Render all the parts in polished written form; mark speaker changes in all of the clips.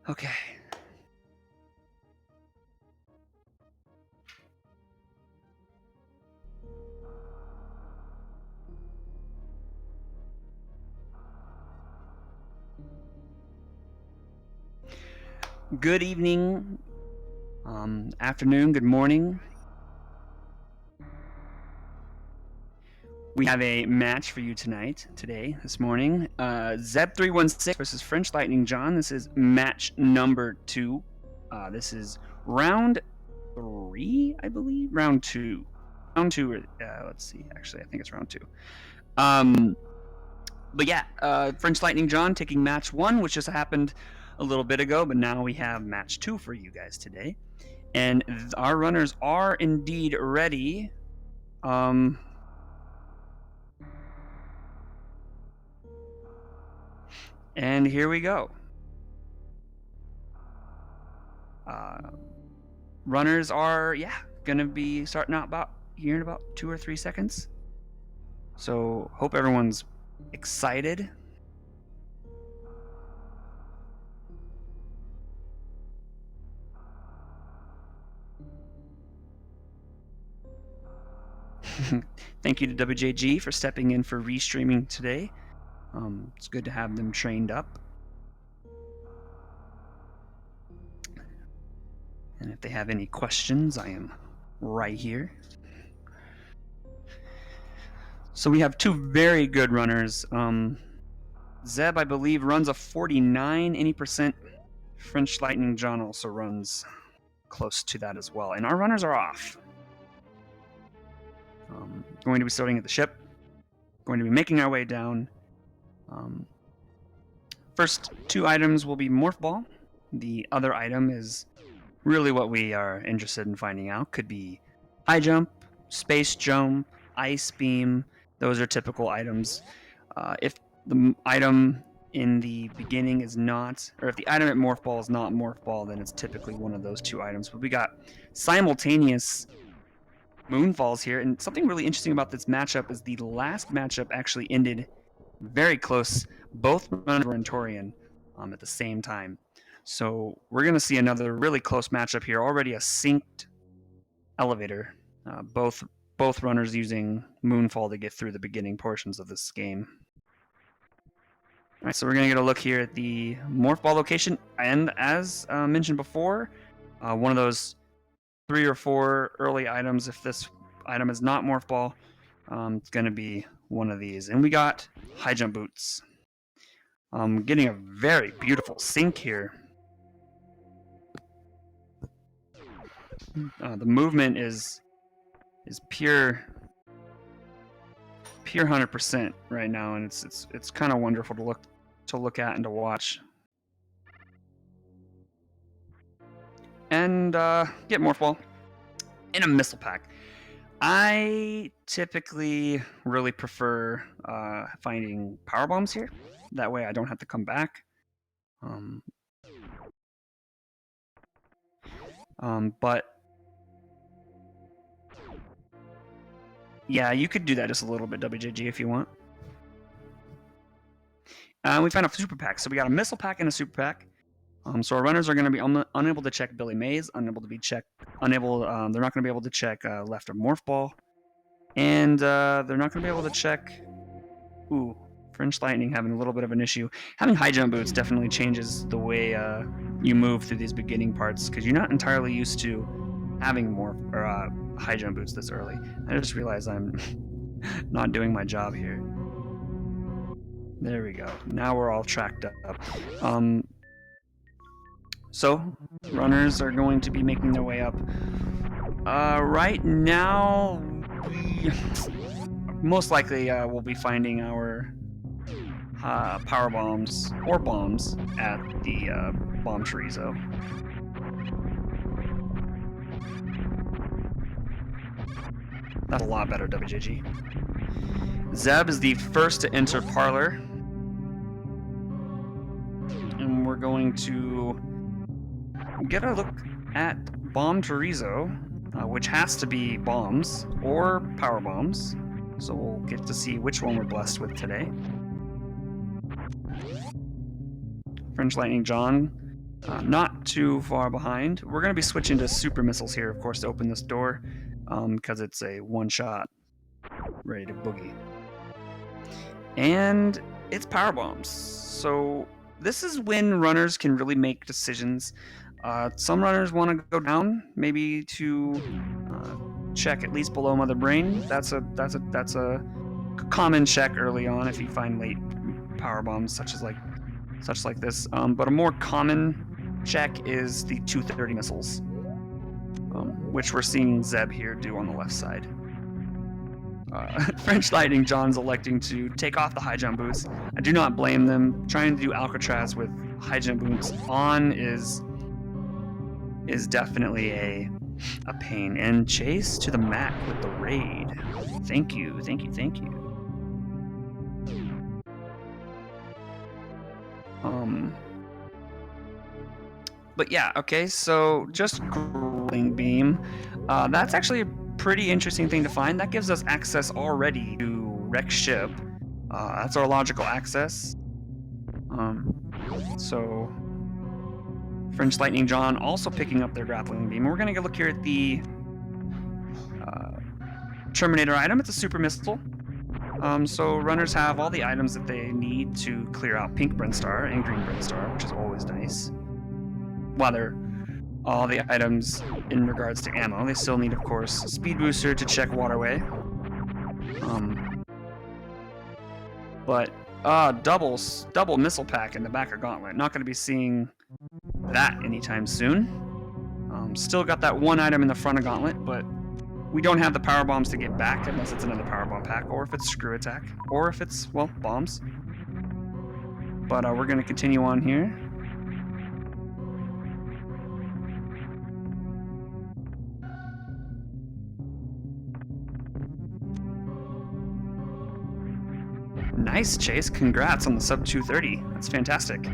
Speaker 1: Okay. Good evening, afternoon, good morning. We have a match for you this morning. zeb316 versus FrenchLightningJohn. This is match number 2. This is round 3, I believe. Round 2. Let's see. Actually, I think it's round 2. But yeah, FrenchLightningJohn taking match 1, which just happened a little bit ago, but now we have match 2 for you guys today. And our runners are indeed ready. And here we go. Runners are, going to be starting out here in about 2 or 3 seconds. So hope everyone's excited. Thank you to WJG for stepping in for restreaming today. It's good to have them trained up. And if they have any questions, I am right here. So we have 2 very good runners. Zeb, I believe, runs a 49 any percent. FrenchLightningJohn also runs close to that as well. And our runners are off. Going to be starting at the ship. Going to be making our way down. First 2 items will be Morph Ball. The other item is really what we are interested in finding out. Could be High Jump, Space Jump, Ice Beam. Those are typical items. If the item in the beginning is not, or if the item at Morph Ball is not Morph Ball, then it's typically one of those 2 items. But we got simultaneous Moonfalls here, and something really interesting about this matchup is the last matchup actually ended very close. Both runners were in Torian at the same time. So we're going to see another really close matchup here. Already a synced elevator. Both runners using Moonfall to get through the beginning portions of this game. All right, so we're going to get a look here at the Morph Ball location. And as mentioned before, one of those 3 or 4 early items, if this item is not Morph Ball, it's going to be one of these. And we got High Jump Boots. Getting a very beautiful sync here. The movement is pure 100% right now, and it's kind of wonderful to look at and to watch. And get Morph Ball in a missile pack. I typically really prefer finding power bombs here. That way I don't have to come back. But yeah, you could do that just a little bit, WJG, if you want. We found a super pack. So we got a missile pack and a super pack. So our runners are going to be unable to check Billy Mays, they're not going to be able to check left of Morph Ball, and they're not going to be able to check. French Lightning having a little bit of an issue. Having High Jump Boots definitely changes the way you move through these beginning parts, because you're not entirely used to having High Jump Boots this early. I just realized I'm not doing my job here. There we go. Now we're all tracked up. So, runners are going to be making their way up. Right now, we most likely will be finding our power bombs or bombs at the bomb chorizo. That's a lot better, WJG. Zeb is the first to enter Parlor. And we're going to get a look at Bomb Chorizo, which has to be bombs or power bombs. So we'll get to see which one we're blessed with today. FrenchLightningJohn not too far behind. We're going to be switching to super missiles here, of course, to open this door, because it's a one-shot, ready to boogie. And it's power bombs. So this is when runners can really make decisions. Some runners want to go down, maybe to check at least below Mother Brain. That's a common check early on if you find late power bombs, such like this. But a more common check is the 230 missiles, which we're seeing Zeb here do on the left side. FrenchLightningJohn's electing to take off the high jump boots. I do not blame them. Trying to do Alcatraz with high jump boots on is definitely a pain. And Chase to the Mac with the raid. Thank you. But yeah, okay, so just grueling beam. That's actually a pretty interesting thing to find. That gives us access already to wreck ship. That's our logical access. So FrenchLightningJohn also picking up their grappling beam. We're gonna look here at the Terminator item. It's a super missile. So runners have all the items that they need to clear out pink Brinstar and green Brinstar, which is always nice. While they're all the items in regards to ammo, they still need, of course, speed booster to check waterway. But double missile pack in the back of Gauntlet. Not going to be seeing that anytime soon. Still got that one item in the front of Gauntlet, but we don't have the power bombs to get back unless it's another power bomb pack, or if it's screw attack, or if it's, well, bombs. But we're going to continue on here. Nice, Chase. Congrats on the sub 230. That's fantastic.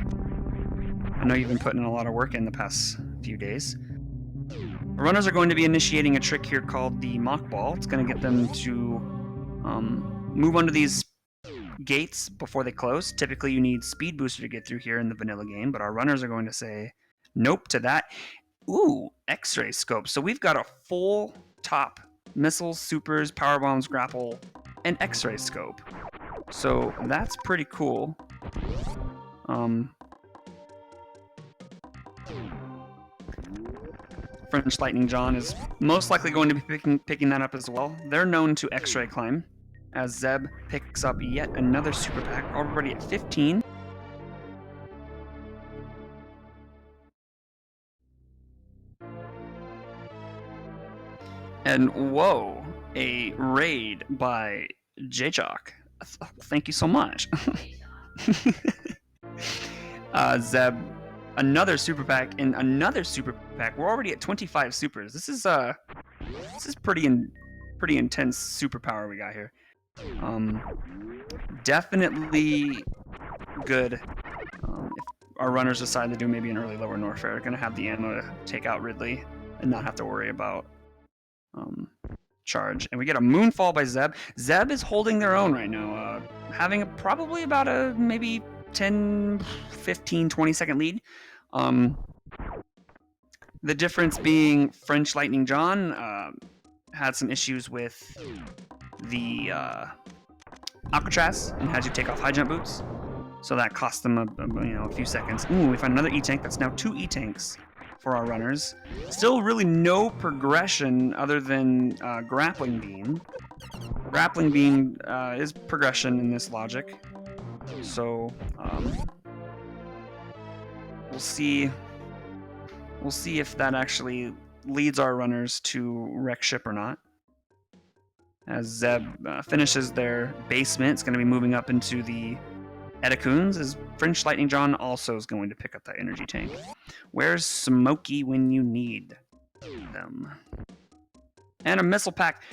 Speaker 1: I know you've been putting in a lot of work in the past few days. The runners are going to be initiating a trick here called the mock ball. It's going to get them to move under these gates before they close. Typically, you need speed booster to get through here in the vanilla game, but our runners are going to say nope to that. Ooh, X-ray scope. So we've got a full top missiles, supers, power bombs, grapple, and X-ray scope. So that's pretty cool. FrenchLightningJohn is most likely going to be picking that up as well. They're known to X-ray climb, as Zeb picks up yet another super pack, already at 15. And whoa, a raid by J-Jock. Thank you so much. Zeb, another super pack and another super pack. We're already at 25 supers. This is pretty intense superpower we got here. Definitely good. If our runners decide to do maybe an early lower Norfair, they're gonna have the ammo to take out Ridley and not have to worry about charge. And we get a moonfall by Zeb. Zeb is holding their own right now, having probably about a maybe 10, 15, 20 second lead. The difference being FrenchLightningJohn had some issues with the Alcatraz and had to take off high jump boots, so that cost them a few seconds. Ooh, we found another E-tank. That's now 2 E-tanks for our runners. Still really no progression other than grappling beam. Grappling beam is progression in this logic. So we'll see if that actually leads our runners to wreck ship or not. As Zeb finishes their basement, it's going to be moving up into the Etacoons, as FrenchLightningJohn also is going to pick up that energy tank. Where's Smokey when you need them? And a missile pack.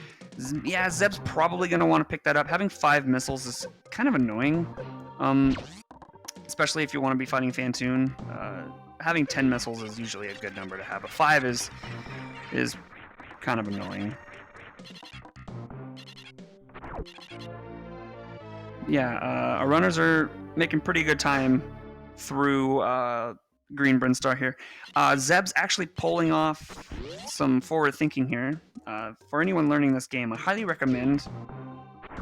Speaker 1: Yeah, Zeb's probably going to want to pick that up. Having 5 missiles is kind of annoying, especially if you want to be fighting Fantoon. Having 10 missiles is usually a good number to have, but 5 is kind of annoying. Yeah, our runners are making pretty good time through green Brinstar here. Zeb's actually pulling off some forward thinking here. For anyone learning this game, I highly recommend,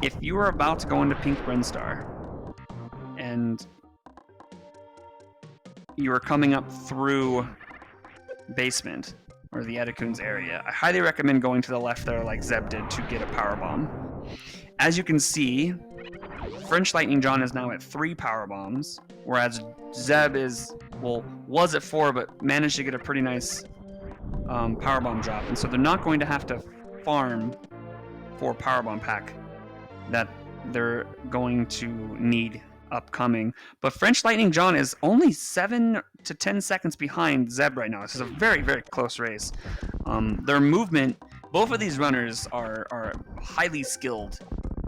Speaker 1: if you are about to go into pink Brinstar and you are coming up through basement or the Edacoon's area, I highly recommend going to the left there like Zeb did to get a power bomb. As you can see, FrenchLightningJohn is now at 3 power bombs, whereas Zeb was at 4, but managed to get a pretty nice power bomb drop, and so they're not going to have to farm for power bomb pack that they're going to need upcoming. But FrenchLightningJohn is only 7 to 10 seconds behind Zeb right now. This is a very, very close race. Their movement, both of these runners are highly skilled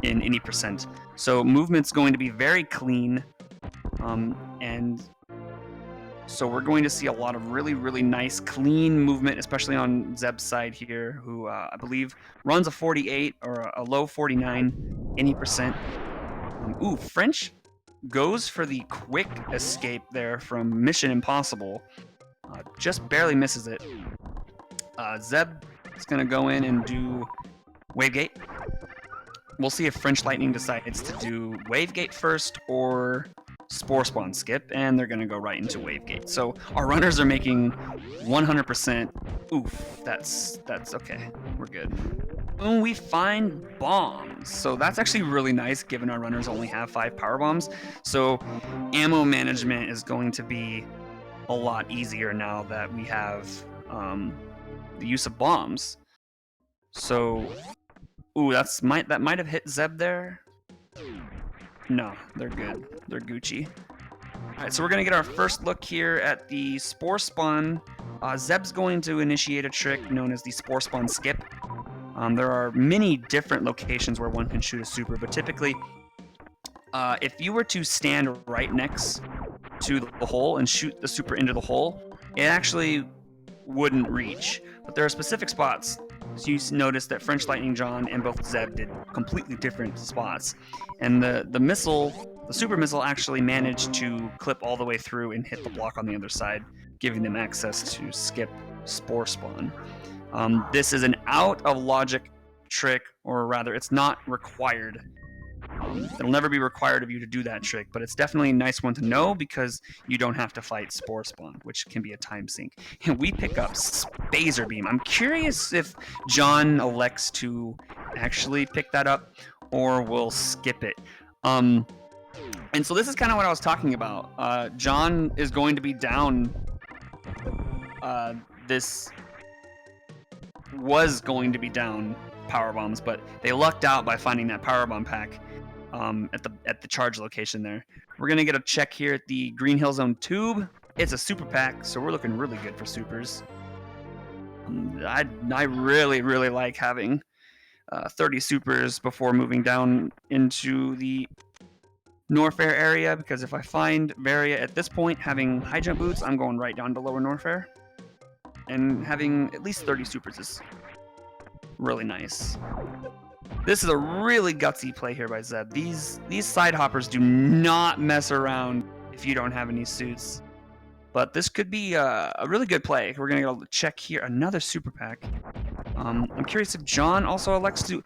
Speaker 1: in any percent. So movement's going to be very clean. And so we're going to see a lot of really, really nice, clean movement, especially on Zeb's side here, who I believe runs a 48 or a low 49 any percent. French goes for the quick escape there from Mission Impossible. Just barely misses it. Zeb is going to go in and do Wavegate. We'll see if French Lightning decides to do Wavegate first or Spore Spawn skip, and they're going to go right into Wavegate. So our runners are making 100%. Oof, that's okay. We're good. Boom, we find bombs. So that's actually really nice, given our runners only have 5 power bombs. So ammo management is going to be a lot easier now that we have the use of bombs. So, that might have hit Zeb there. No, they're good. They're Gucci. All right, so we're gonna get our first look here at the Spore Spawn. Zeb's going to initiate a trick known as the Spore Spawn skip. There are many different locations where one can shoot a super, but typically, if you were to stand right next to the hole and shoot the super into the hole, it actually wouldn't reach. But there are specific spots. So you notice that FrenchLightningJohn and both Zeb did completely different spots. And the super missile actually managed to clip all the way through and hit the block on the other side, giving them access to skip Spore Spawn. This is an out of logic trick, or rather, it's not required. It'll never be required of you to do that trick, but it's definitely a nice one to know because you don't have to fight Spore Spawn, which can be a time sink. And we pick up Spazer Beam. I'm curious if John elects to actually pick that up or will skip it. And so this is kind of what I was talking about. John is going to be down. This was going to be down power bombs, but they lucked out by finding that power bomb pack at the charge location there. We're gonna get a check here at the Green Hill Zone tube. It's a super pack, so we're looking really good for supers. I really, really like having 30 supers before moving down into the Norfair area, because if I find Varia at this point having high jump boots, I'm going right down to lower Norfair. And having at least 30 supers is really nice. This is a really gutsy play here by Zeb. These side hoppers do not mess around if you don't have any suits. But this could be a really good play. We're going to go check here. Another super pack. I'm curious if John also elects to...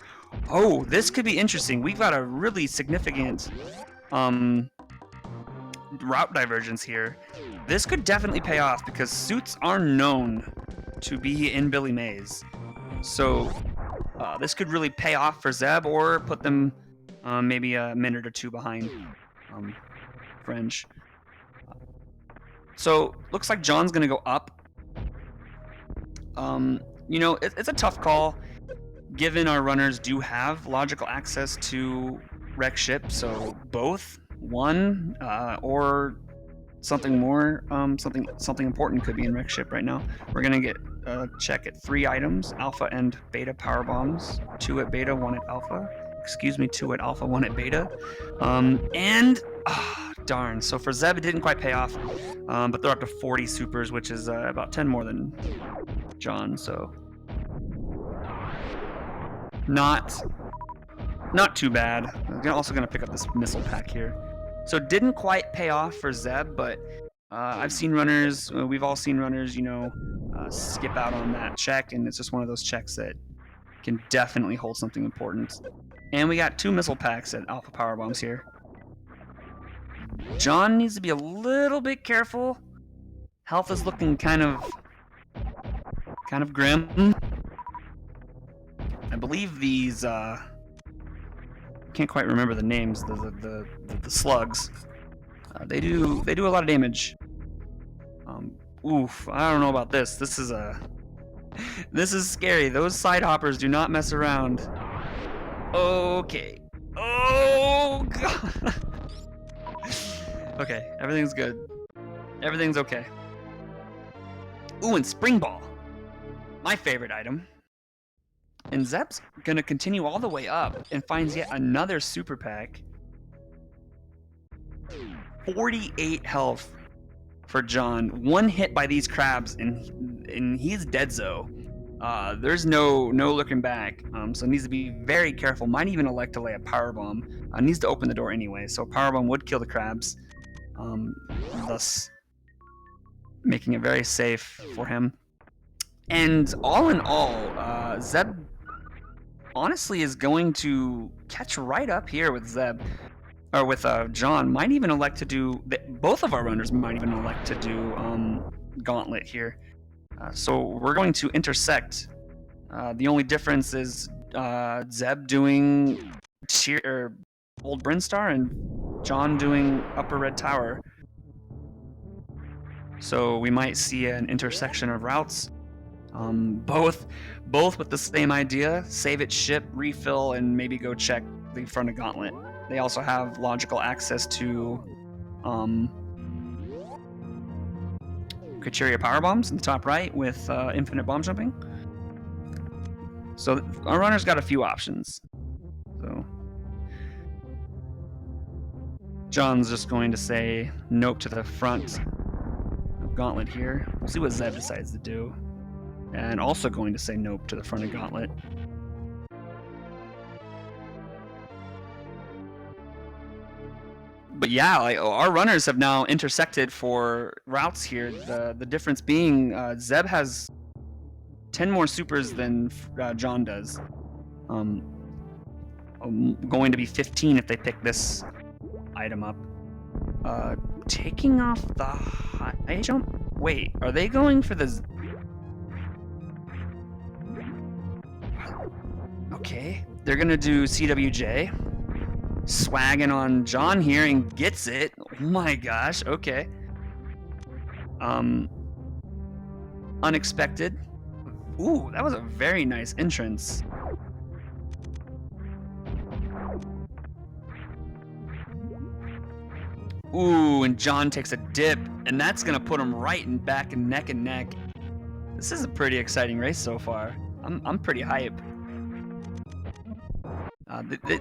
Speaker 1: Oh, this could be interesting. We've got a really significant route divergence here. This could definitely pay off because suits are known to be in Billy Mays. So this could really pay off for Zeb or put them maybe a minute or two behind French. So looks like John's gonna go up. You know, it's a tough call given our runners do have logical access to wreck ship, so both one or something more, something important could be in wreck ship right now. We're gonna get a check at 3 items: alpha and beta power bombs, 2 at beta, 1 at alpha. Excuse me, 2 at alpha, 1 at beta. Darn. So for Zeb, it didn't quite pay off, but they're up to 40 supers, which is about 10 more than John. So not too bad. I'm also gonna pick up this missile pack here. So it didn't quite pay off for Zeb, but I've seen runners, we've all seen runners, you know, skip out on that check, and it's just one of those checks that can definitely hold something important. And we got 2 missile packs at Alpha Power Bombs here. John needs to be a little bit careful. Health is looking kind of grim. I believe these can't quite remember the names. The slugs. They do a lot of damage. Oof, I don't know about this. This is scary. Those side hoppers do not mess around. Okay. Oh god. Okay, everything's good. Everything's okay. Ooh, and Spring Ball. My favorite item. And Zeb's gonna continue all the way up and finds yet another super pack. 48 health for John. 1 hit by these crabs and he's dead-zo. There's no looking back. So needs to be very careful. Might even elect to lay a power bomb. Needs to open the door anyway. So power bomb would kill the crabs. Thus making it very safe for him. And all in all, Zeb honestly is going to catch right up here with Zeb, or with John. Might even elect to do, both of our runners might even elect to do Gauntlet here. So we're going to intersect. The only difference is Zeb doing Old Brinstar and John doing Upper Red Tower. So we might see an intersection of routes. Both with the same idea: save it, ship, refill, and maybe go check the front of Gauntlet. They also have logical access to Kacheria power bombs in the top right with infinite bomb jumping. So our runner's got a few options. So John's just going to say nope to the front of Gauntlet here. We'll see what Zeb decides to do. And also going to say nope to the front of Gauntlet. But yeah, like, our runners have now intersected for routes here. The difference being Zeb has 10 more supers than John does. Going to be 15 if they pick this item up. Taking off the high jump? Wait, are they going for the... Okay, they're gonna do CWJ. Swagging on John here and gets it. Oh my gosh, okay. Unexpected. Ooh, that was a very nice entrance. Ooh, and John takes a dip, and that's gonna put him right in back and neck and neck. This is a pretty exciting race so far. I'm pretty hype.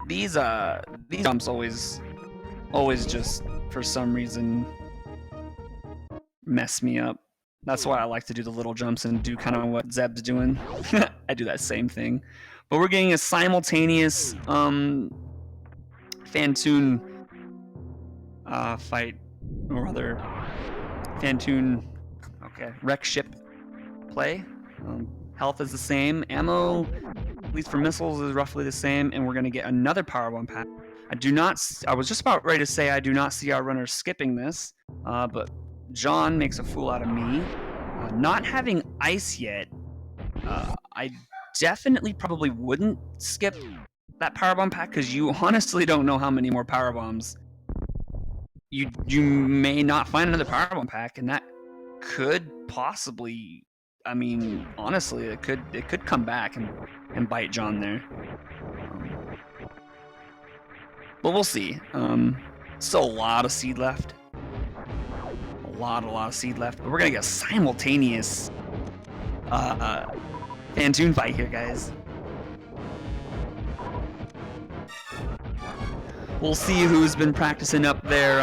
Speaker 1: These jumps always just for some reason mess me up. That's why I like to do the little jumps and do kind of what Zeb's doing. I do that same thing. But we're getting a simultaneous Fantoon fight, or rather Fantoon, okay, wreck ship play. Health is the same. Ammo, at least for missiles, is roughly the same, and we're going to get another power bomb pack. I was just about ready to say I do not see our runners skipping this, but John makes a fool out of me. Not having ice yet, I definitely probably wouldn't skip that power bomb pack, because you honestly don't know how many more power bombs. You may not find another power bomb pack, and that could possibly, I mean, honestly, it could come back and bite John there. But we'll see. Still a lot of seed left. A lot of seed left. But we're gonna get a simultaneous Fantoon fight here, guys. We'll see who's been practicing up their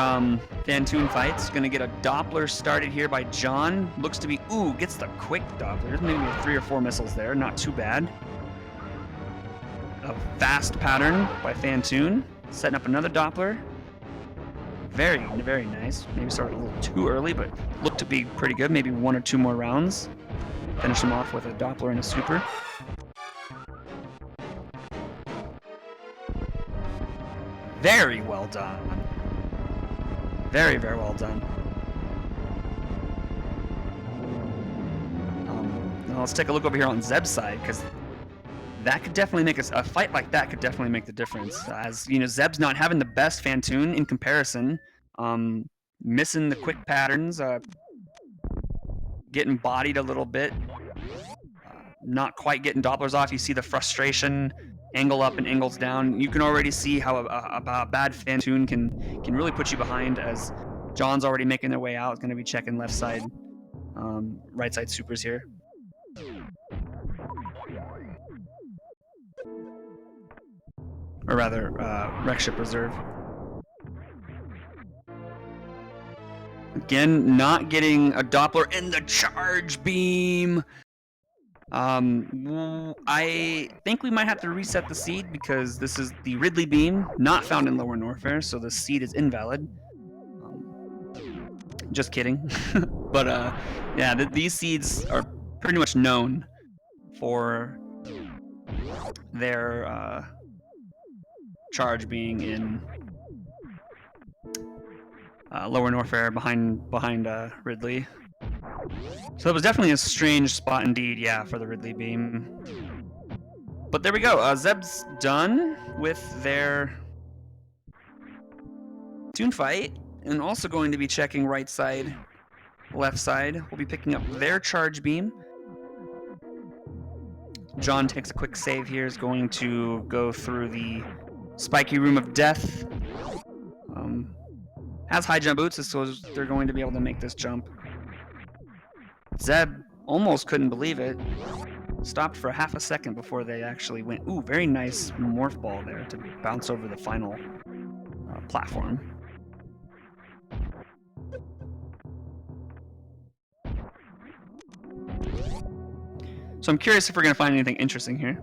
Speaker 1: Fantoon fights. Gonna get a Doppler started here by John. Looks to be, ooh, gets the quick Doppler. There's maybe 3 or 4 missiles there, not too bad. A fast pattern by Fantoon. Setting up another Doppler. Very, very nice. Maybe started a little too early, but looked to be pretty good. Maybe 1 or 2 more rounds. Finish him off with a Doppler and a super. Very well done. Very, very well done. Now let's take a look over here on Zeb's side, because that could definitely make a fight like that could definitely make the difference. As you know, Zeb's not having the best Fantoon in comparison, missing the quick patterns, getting bodied a little bit, not quite getting Dopplers off. You see the frustration, angle up and angles down. You can already see how a bad Fantoon can really put you behind. As John's already making their way out, is going to be checking left side, right side supers here. Or rather, wreck ship reserve. Again, not getting a Doppler in the charge beam. I think we might have to reset the seed because this is the Ridley beam, not found in Lower Norfair, so the seed is invalid. Just kidding. But yeah, these seeds are pretty much known for their charge being in Lower Norfair behind Ridley. So it was definitely a strange spot indeed, yeah, for the Ridley beam. But there we go. Zeb's done with their Toon fight, and also going to be checking right side, left side. We'll be picking up their charge beam. John takes a quick save here, is going to go through the spiky room of death. Has high jump boots, so they're going to be able to make this jump. Zeb almost couldn't believe it. Stopped for half a second before they actually went. Ooh, very nice morph ball there to bounce over the final platform. So I'm curious if we're going to find anything interesting here.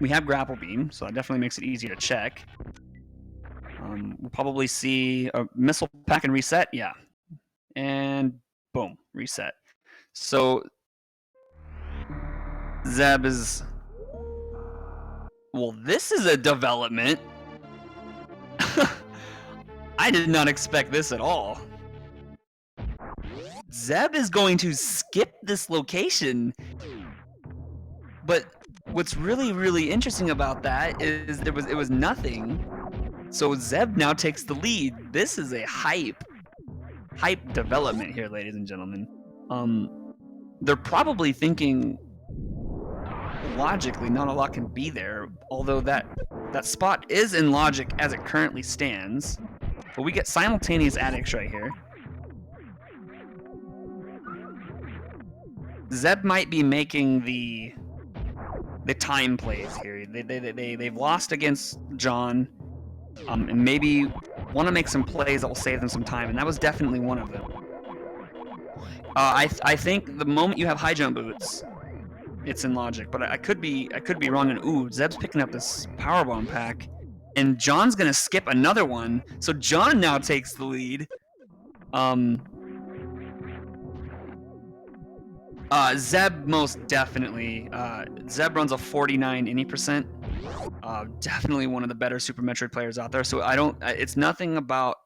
Speaker 1: We have grapple beam, so that definitely makes it easier to check. We'll probably see a missile pack and reset, yeah. And boom, reset. So Zeb is... Well, this is a development. I did not expect this at all. Zeb is going to skip this location. But what's really, really interesting about that is it was nothing. So Zeb now takes the lead. This is a hype development here, ladies and gentlemen. They're probably thinking logically not a lot can be there, although that spot is in logic as it currently stands. But we get simultaneous addicts right here. Zeb might be making the time plays here. They've lost against John, and maybe want to make some plays that will save them some time, and that was definitely one of them. I think the moment you have high jump boots, it's in logic, but I could be wrong. And ooh, Zeb's picking up this powerbomb pack, and John's gonna skip another one, so John now takes the lead. Zeb most definitely. Zeb runs a 49 any%. Definitely one of the better Super Metroid players out there. So it's nothing about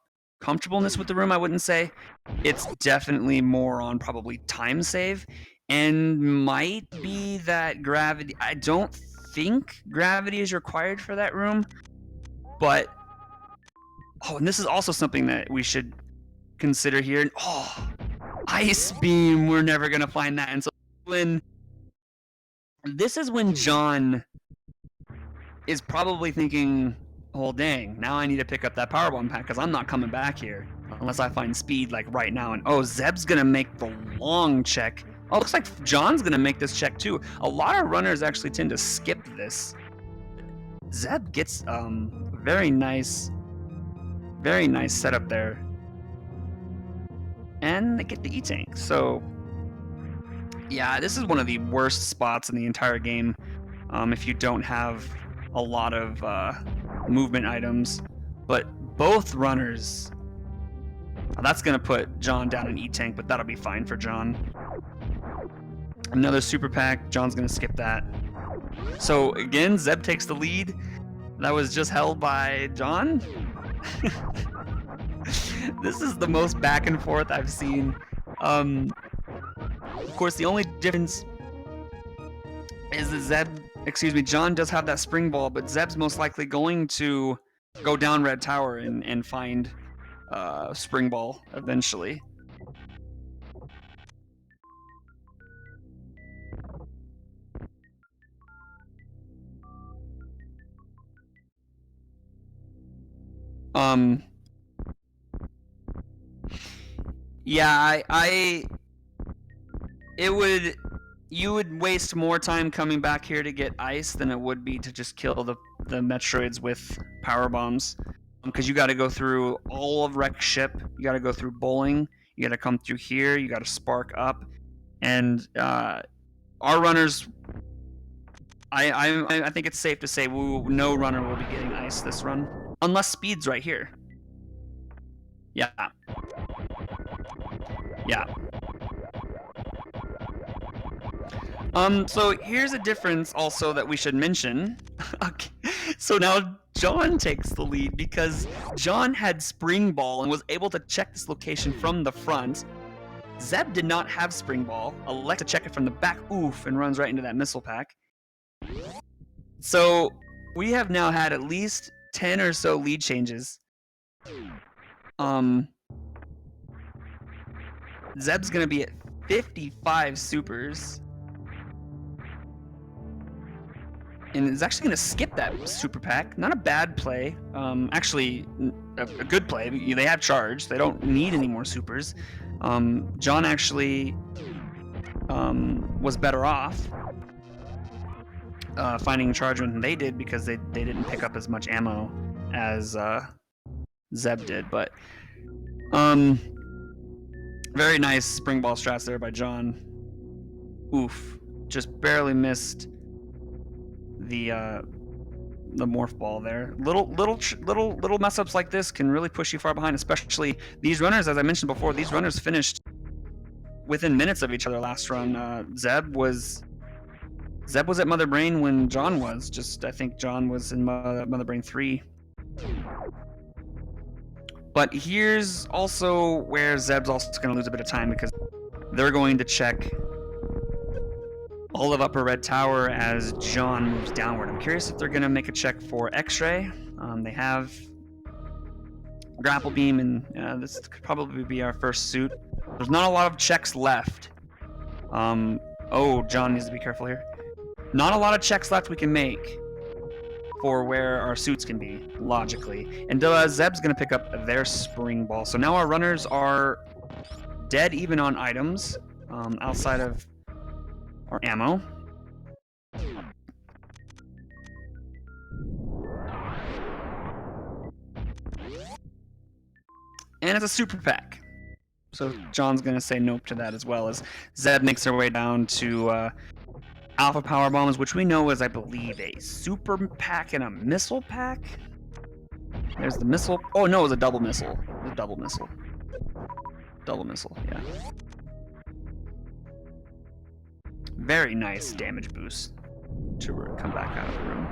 Speaker 1: comfortableness with the room, I wouldn't say. It's definitely more on probably time save, and might be that gravity. I don't think gravity is required for that room, but and this is also something that we should consider here. Ice beam, we're never gonna find that. And so this is when John is probably thinking, oh dang, now I need to pick up that powerbomb pack because I'm not coming back here unless I find speed like right now. And Zeb's gonna make the long check. Looks like John's gonna make this check too. A lot of runners actually tend to skip this. Zeb gets very nice setup there. And they get the E-Tank. So, yeah, this is one of the worst spots in the entire game if you don't have a lot of movement items. but both runners. That's going to put John down in E-Tank, but that'll be fine for John. Another super pack. John's going to skip that. So again, Zeb takes the lead. That was just held by John. This is the most back and forth I've seen. Of course, the only difference is that John does have that spring ball, but Zeb's most likely going to go down red tower and find spring ball eventually. Yeah, you would waste more time coming back here to get ice than it would be to just kill the Metroids with power bombs, because you got to go through all of Wreck Ship, you got to go through bowling, you got to come through here, you got to spark up, and our runners. I think it's safe to say no runner will be getting ice this run, unless Speed's right here. Yeah. Yeah. So here's a difference also that we should mention. Okay. So now John takes the lead because John had Spring Ball and was able to check this location from the front. Zeb did not have Spring Ball. Elect to check it from the back. Oof, and runs right into that missile pack. So we have now had at least 10 or so lead changes. Zeb's gonna be at 55 supers. And is actually gonna skip that super pack. Not a bad play. Actually, a good play. They have charge. They don't need any more supers. John actually was better off finding charge when they did, because they didn't pick up as much ammo as Zeb did. But very nice spring ball strats there by John. Oof, just barely missed the morph ball there. Little mess ups like this can really push you far behind, especially these runners. As I mentioned before, these runners finished within minutes of each other last run. Zeb was at Mother Brain when John was. I think John was in Mother Brain 3. But here's also where Zeb's also going to lose a bit of time, because they're going to check all of Upper Red Tower as John moves downward. I'm curious if they're going to make a check for X-Ray. They have Grapple Beam, and this could probably be our first suit. There's not a lot of checks left. Oh, John needs to be careful here. Not a lot of checks left we can make for where our suits can be, logically. And Zeb's going to pick up their Spring Ball. So now our runners are dead even on items, outside of our ammo. And it's a super pack. So John's going to say nope to that, as well as Zeb makes her way down to Alpha Power Bombs, which we know is, I believe, a super pack and a missile pack. There's the missile. Oh, no, it was a double missile. It was a double missile. Double missile, yeah. Very nice damage boost to come back out of the room.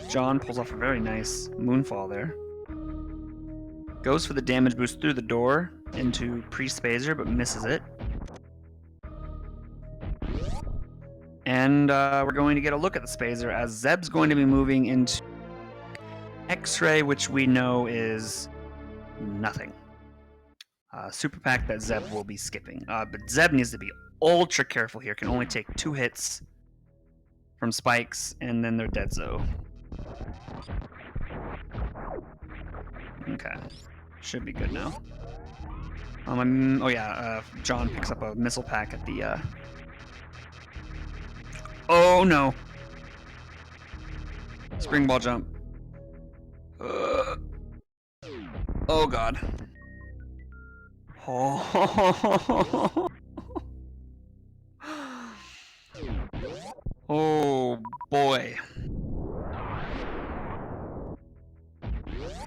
Speaker 1: John pulls off a very nice moonfall there. Goes for the damage boost through the door into Pre-Spazer, but misses it. And we're going to get a look at the Spazer, as Zeb's going to be moving into X-Ray, which we know is nothing. Super pack that Zeb will be skipping. But Zeb needs to be ultra careful here. Can only take 2 hits from spikes, and then they're dead, so. Okay. Should be good now. Oh yeah, John picks up a missile pack at the, Oh no! Spring ball jump. Oh god. Oh. Oh boy.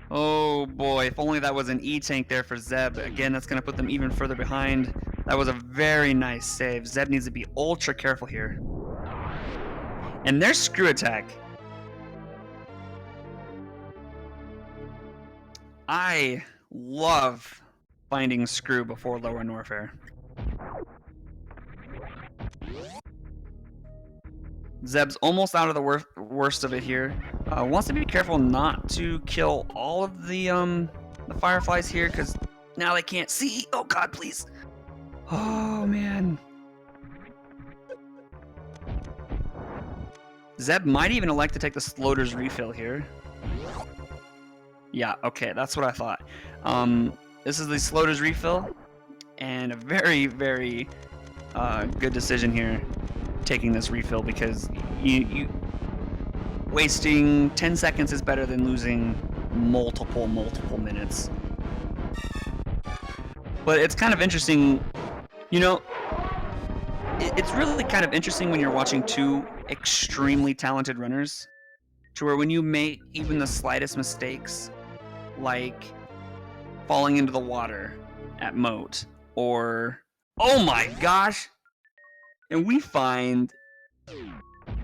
Speaker 1: Oh boy, if only that was an E-tank there for Zeb. Again, that's going to put them even further behind. That was a very nice save. Zeb needs to be ultra careful here. And there's screw attack. I love finding screw before lower Norfair. Zeb's almost out of the worst of it here. Wants to be careful not to kill all of the fireflies here, because now they can't see. Oh god, please. Oh man. Zeb might even elect to take the Sloater's refill here. Yeah, okay, that's what I thought. This is the Sloater's refill, and a very, very good decision here, taking this refill, because you wasting 10 seconds is better than losing multiple minutes. But it's kind of interesting, you know, it's really kind of interesting when you're watching two extremely talented runners, to where when you make even the slightest mistakes, like falling into the water at moat, or oh my gosh, and we find,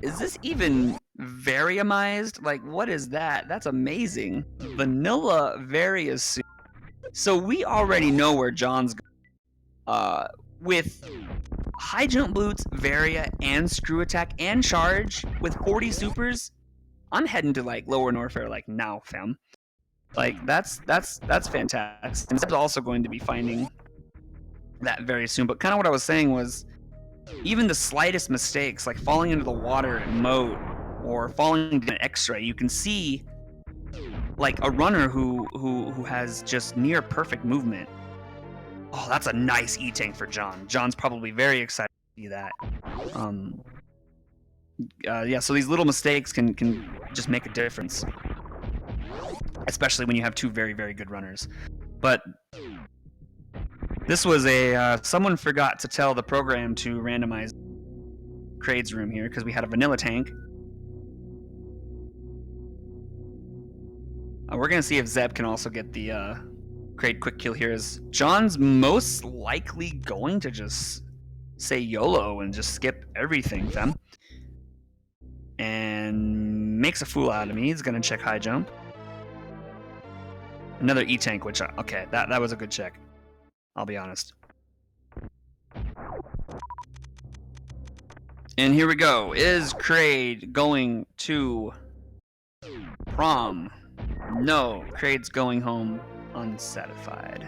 Speaker 1: is this even variumized? Like, what is that? That's amazing. Vanilla various suit. So we already know where John's going. With high jump boots, varia, and screw attack, and charge with 40 supers, I'm heading to like lower Norfair like now, fam. Like that's fantastic. And Zeb's also going to be finding that very soon. But kind of what I was saying was, even the slightest mistakes, like falling into the water in moat or falling into an X-ray, you can see like a runner who has just near perfect movement. Oh, that's a nice E-tank for John. John's probably very excited to see that. Yeah, so these little mistakes can just make a difference, especially when you have two very, very good runners. But this was a someone forgot to tell the program to randomize Kraid's room here, because we had a vanilla tank. We're gonna see if Zeb can also get the Kraid quick kill here, as John's most likely going to just say YOLO and just skip everything, fam. And makes a fool out of me. He's gonna check high jump. Another E-tank, which, okay, that was a good check. I'll be honest. And here we go. Is Kraid going to prom? No, Kraid's going home unsatisfied.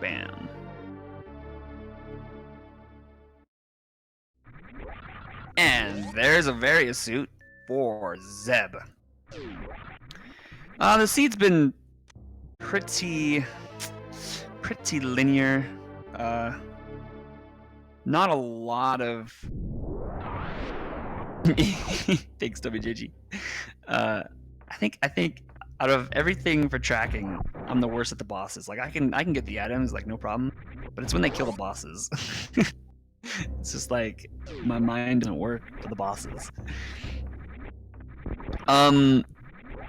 Speaker 1: Bam. And there's a various suit for Zeb. The seed's been pretty linear. Not a lot of thanks WJG. I think out of everything for tracking, I'm the worst at the bosses. Like I can get the items like no problem, but it's when they kill the bosses. It's just like my mind doesn't work for the bosses.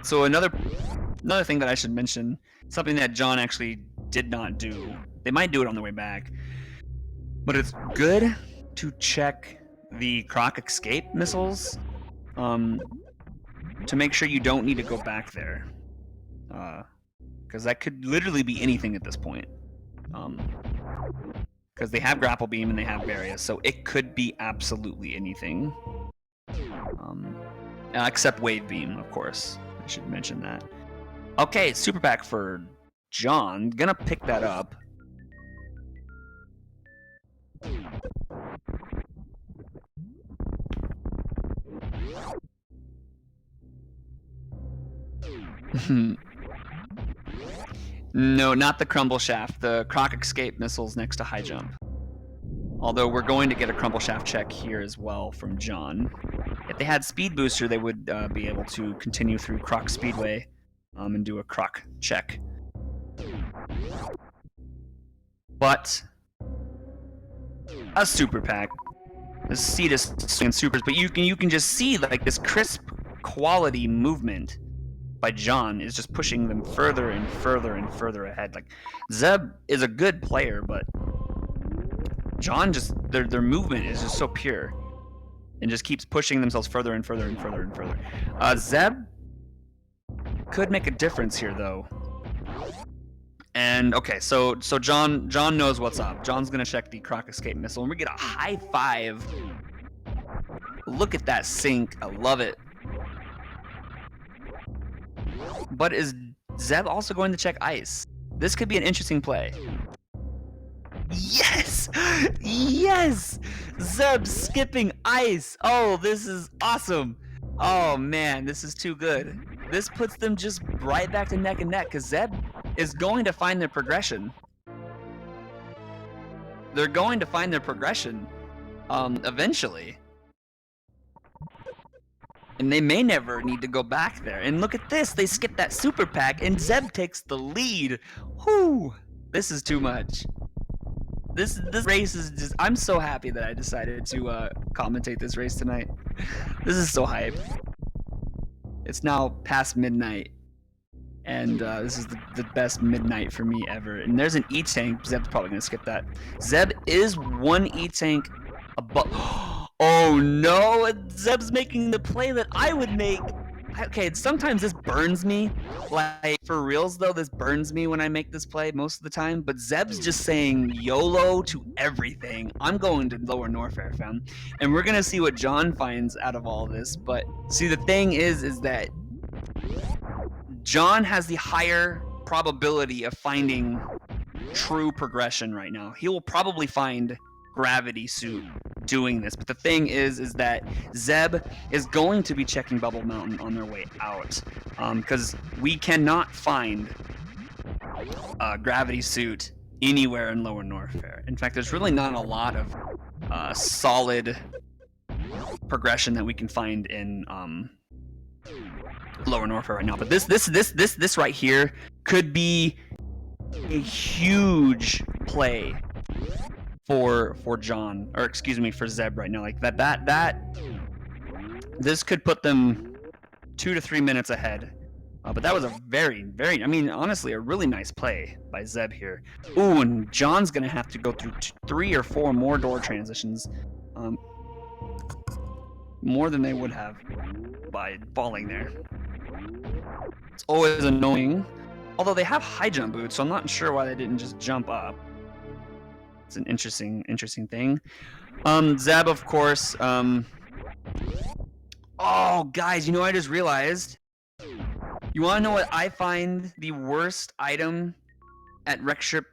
Speaker 1: So another thing that I should mention, something that John actually did not do. They might do it on the way back, but it's good to check the Croc escape missiles to make sure you don't need to go back there, because that could literally be anything at this point, because they have grapple beam and they have various, so it could be absolutely anything, except wave beam, of course. I should mention that. Okay, super pack for John. Gonna pick that up. No, not the crumble shaft. The Croc escape missiles next to high jump. Although we're going to get a crumble shaft check here as well from John. If they had speed booster, they would be able to continue through Croc Speedway and do a Croc check. But a super pack. This seat is swinging supers, but you can just see like this crisp quality movement by John is just pushing them further and further and further ahead. Like Zeb is a good player, but John just their movement is just so pure and just keeps pushing themselves further and further and further and further. Zeb could make a difference here though. And okay, so John knows what's up. John's gonna check the Croc Escape Missile, and we get a high five. Look at that sink. I love it. But is Zeb also going to check ice? This could be an interesting play. Yes! Yes! Zeb skipping ice. Oh, this is awesome. Oh man, this is too good. This puts them just right back to neck and neck because Zeb is going to find their progression. They're going to find their progression eventually. And they may never need to go back there. And look at this, they skip that super pack and Zeb takes the lead. Whoo! This is too much. This race is just, I'm so happy that I decided to commentate this race tonight. This is so hype. It's now past midnight. And this is the best midnight for me ever. And there's an E-Tank. Zeb's probably going to skip that. Zeb is one E-Tank above. Oh no! Zeb's making the play that I would make. Okay, sometimes this burns me. Like, for reals though, this burns me when I make this play most of the time. But Zeb's just saying YOLO to everything. I'm going to Lower Norfair, fam. And we're going to see what John finds out of all this. But see, the thing is that John has the higher probability of finding true progression right now. He will probably find Gravity Suit doing this, but the thing is that Zeb is going to be checking Bubble Mountain on their way out, because we cannot find Gravity Suit anywhere in Lower Norfair. In fact, there's really not a lot of solid progression that we can find in Lower Norfair right now. But this right here could be a huge play for John, or excuse me, for Zeb right now. Like this could put them 2 to 3 minutes ahead. But that was a very, I mean, honestly, a really nice play by Zeb here. Ooh, and John's gonna have to go through 3 or 4 more door transitions, more than they would have by falling there. It's always annoying. Although they have high jump boots, so I'm not sure why they didn't just jump up. It's an interesting thing. Zeb, of course. Oh, guys, you know what I just realized? You want to know what I find the worst item at Wreck Ship?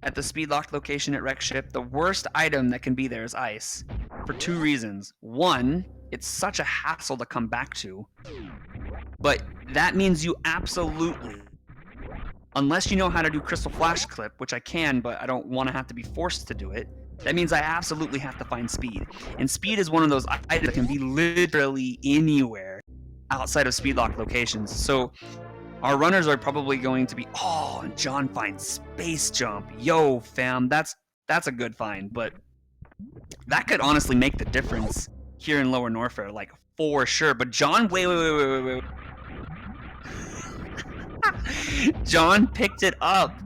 Speaker 1: At the speed locked location at Wreck Ship, the worst item that can be there is ice. For 2 reasons. One, it's such a hassle to come back to. But that means you absolutely, unless you know how to do Crystal Flash Clip, which I can, but I don't want to have to be forced to do it, that means I absolutely have to find speed. And speed is one of those items that can be literally anywhere outside of speed lock locations. So our runners are probably going to be, oh, and John finds Space Jump. Yo, fam, that's a good find, but that could honestly make the difference here in Lower Norfair, like, for sure. But John, wait. John picked it up.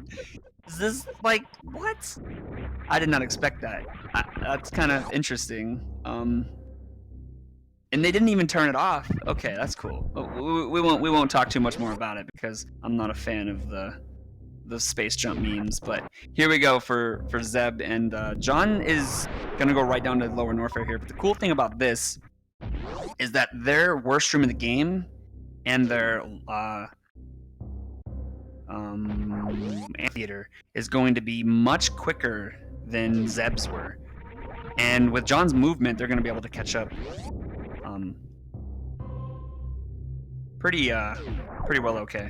Speaker 1: Is this, like, what? I did not expect that. That's kind of interesting. And they didn't even turn it off. Okay, that's cool. We won't talk too much more about it because I'm not a fan of the space jump memes. But here we go for Zeb, and John is gonna go right down to Lower Norfair here. But the cool thing about this is that their worst room in the game and their amphitheater is going to be much quicker than Zeb's were, and with John's movement, they're going to be able to catch up pretty well. Okay.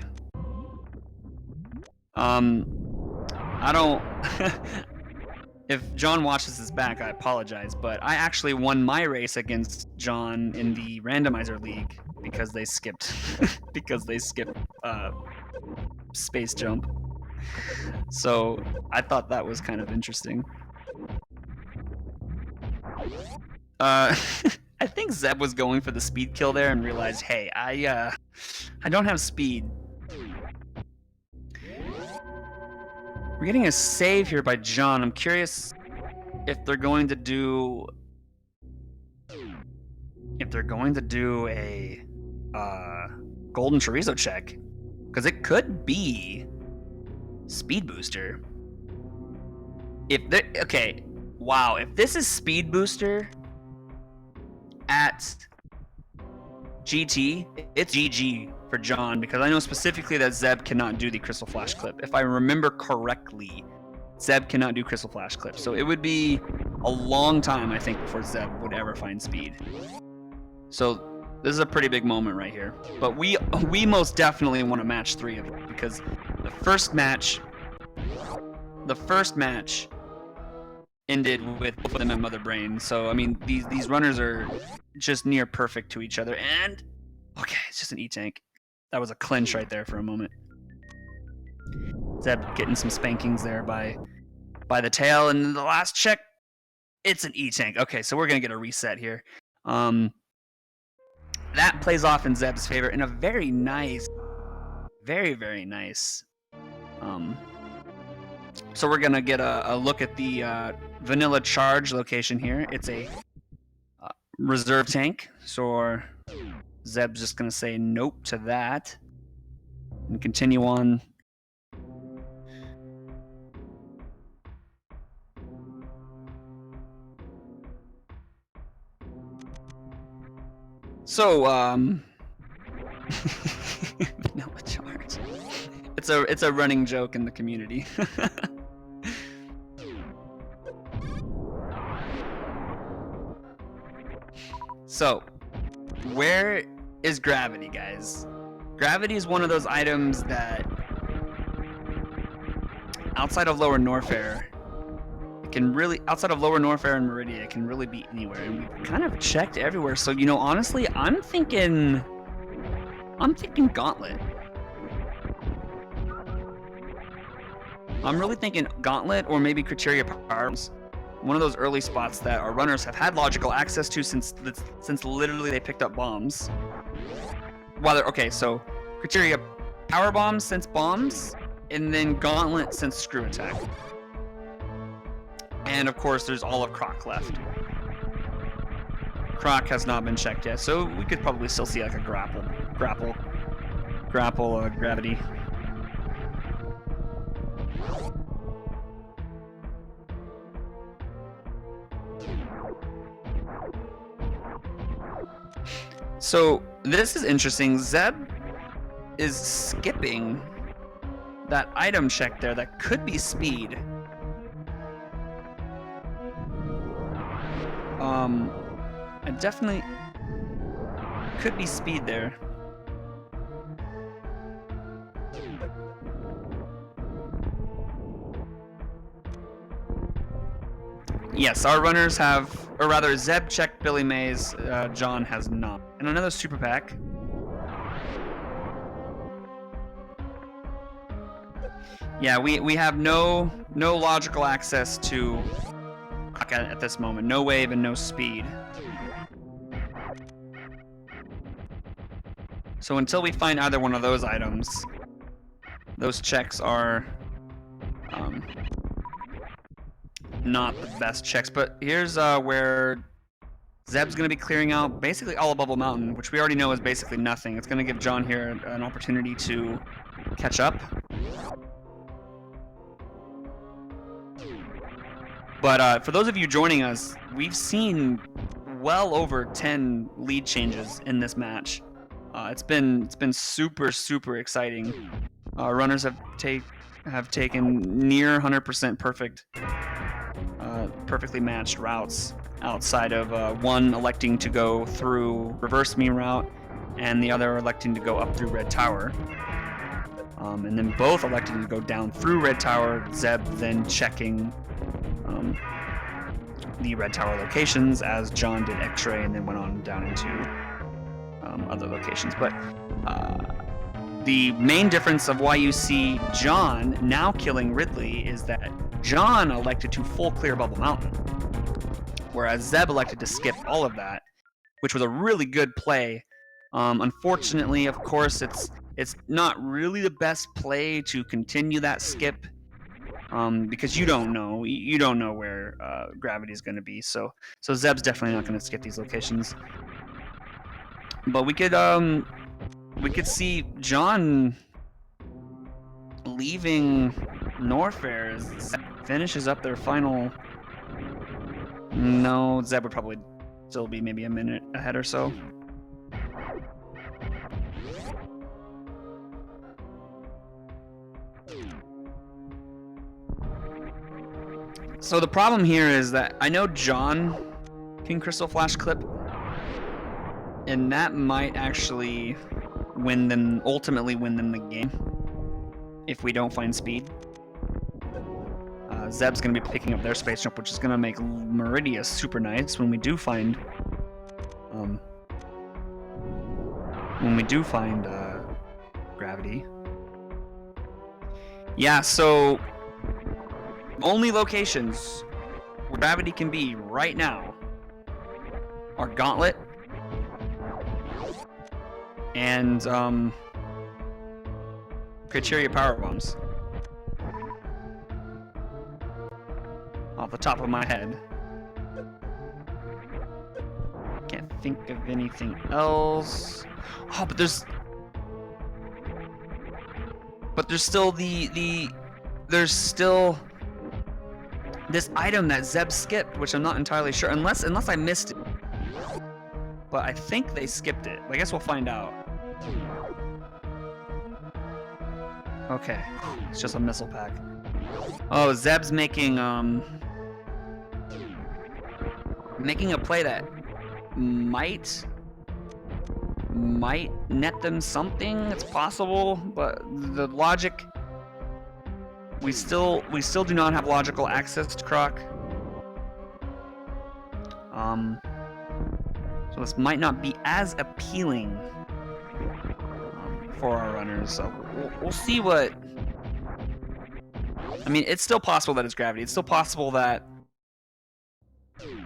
Speaker 1: I don't. If John watches this back, I apologize, but I actually won my race against John in the randomizer league because they skipped space jump. So I thought that was kind of interesting. I think Zeb was going for the speed kill there and realized, hey, I don't have speed. We're getting a save here by John. I'm curious if they're going to do a golden chorizo check, because it could be speed booster. Okay, wow, if this is speed booster at GT, it's GG for John, because I know specifically that Zeb cannot do the Crystal Flash clip. If I remember correctly, Zeb cannot do Crystal Flash clip, so it would be a long time, I think, before Zeb would ever find speed. So this is a pretty big moment right here. But we most definitely want to match 3 of them, because the first match ended with both of them at Mother Brain. So I mean, these runners are just near perfect to each other. And okay, it's just an E-Tank. That was a clinch right there for a moment. Zeb getting some spankings there by the tail, and the last check, it's an E-Tank. Okay, so we're gonna get a reset here. That plays off in Zeb's favor in a very nice, very, very nice. So we're gonna get a look at the vanilla charge location here. It's a reserve tank, so Zeb's just gonna say nope to that and continue on. So vanilla charge. It's a running joke in the community. So, where is gravity, guys? Gravity is one of those items that, outside of Lower Norfair, outside of Lower Norfair and Meridia, it can really be anywhere, and we've kind of checked everywhere. So, you know, honestly, I'm thinking Gauntlet. I'm really thinking Gauntlet, or maybe Criteria Powers. One of those early spots that our runners have had logical access to since literally they picked up bombs. Okay, so Criteria Power Bombs since bombs, and then Gauntlet since Screw Attack. And of course, there's all of Croc left. Croc has not been checked yet, so we could probably still see like a grapple, gravity. So this is interesting. Zeb is skipping that item check there that could be speed. It definitely could be speed there. Yes, our runners have, or rather, Zeb checked Billy Mays, John has not. And another super pack. Yeah, we have no logical access to at this moment. No wave and no speed. So until we find either one of those items, those checks are not the best checks. But here's where Zeb's going to be clearing out basically all of Bubble Mountain, which we already know is basically nothing. It's going to give John here an opportunity to catch up. But for those of you joining us, we've seen well over 10 lead changes in this match. It's been super exciting. Runners have taken near 100% perfect, perfectly matched routes, outside of one electing to go through reverse me route, and the other electing to go up through Red Tower. And then both electing to go down through Red Tower. Zeb then checking the Red Tower locations as John did X-ray and then went on down into other locations. But the main difference of why you see John now killing Ridley is that John elected to full clear Bubble Mountain, whereas Zeb elected to skip all of that, which was a really good play. Unfortunately, of course, it's not really the best play to continue that skip, because you don't know where gravity is going to be. So Zeb's definitely not going to skip these locations. But we could see John leaving Norfair as Zeb finishes up their final. No, Zeb would probably still be maybe a minute ahead or so. So the problem here is that I know John can Crystal Flash clip, and that might actually ultimately win them the game if we don't find speed. Zeb's going to be picking up their space jump, which is going to make Meridia super nice when we do find gravity. Yeah, so only locations where gravity can be right now are Gauntlet and Criteria Power Bombs. Off the top of my head. Can't think of anything else. Oh, but there's still there's still this item that Zeb skipped, which I'm not entirely sure, unless I missed it. But I think they skipped it. I guess we'll find out. Okay, it's just a missile pack. Oh, Zeb's making a play that might net them something. It's possible, but the logic, we still do not have logical access to Croc. So this might not be as appealing for our runners. So we'll see what. I mean, it's still possible that it's gravity. It's still possible that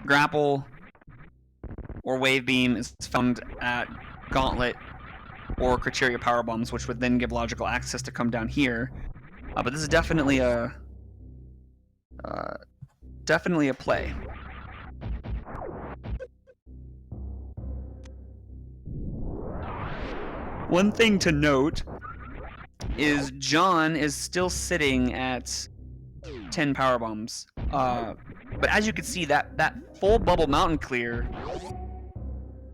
Speaker 1: grapple or wave beam is found at Gauntlet or Criteria Power Bombs, which would then give logical access to come down here. But this is definitely a play. One thing to note is John is still sitting at 10 power bombs. But as you can see, that full bubble mountain clear.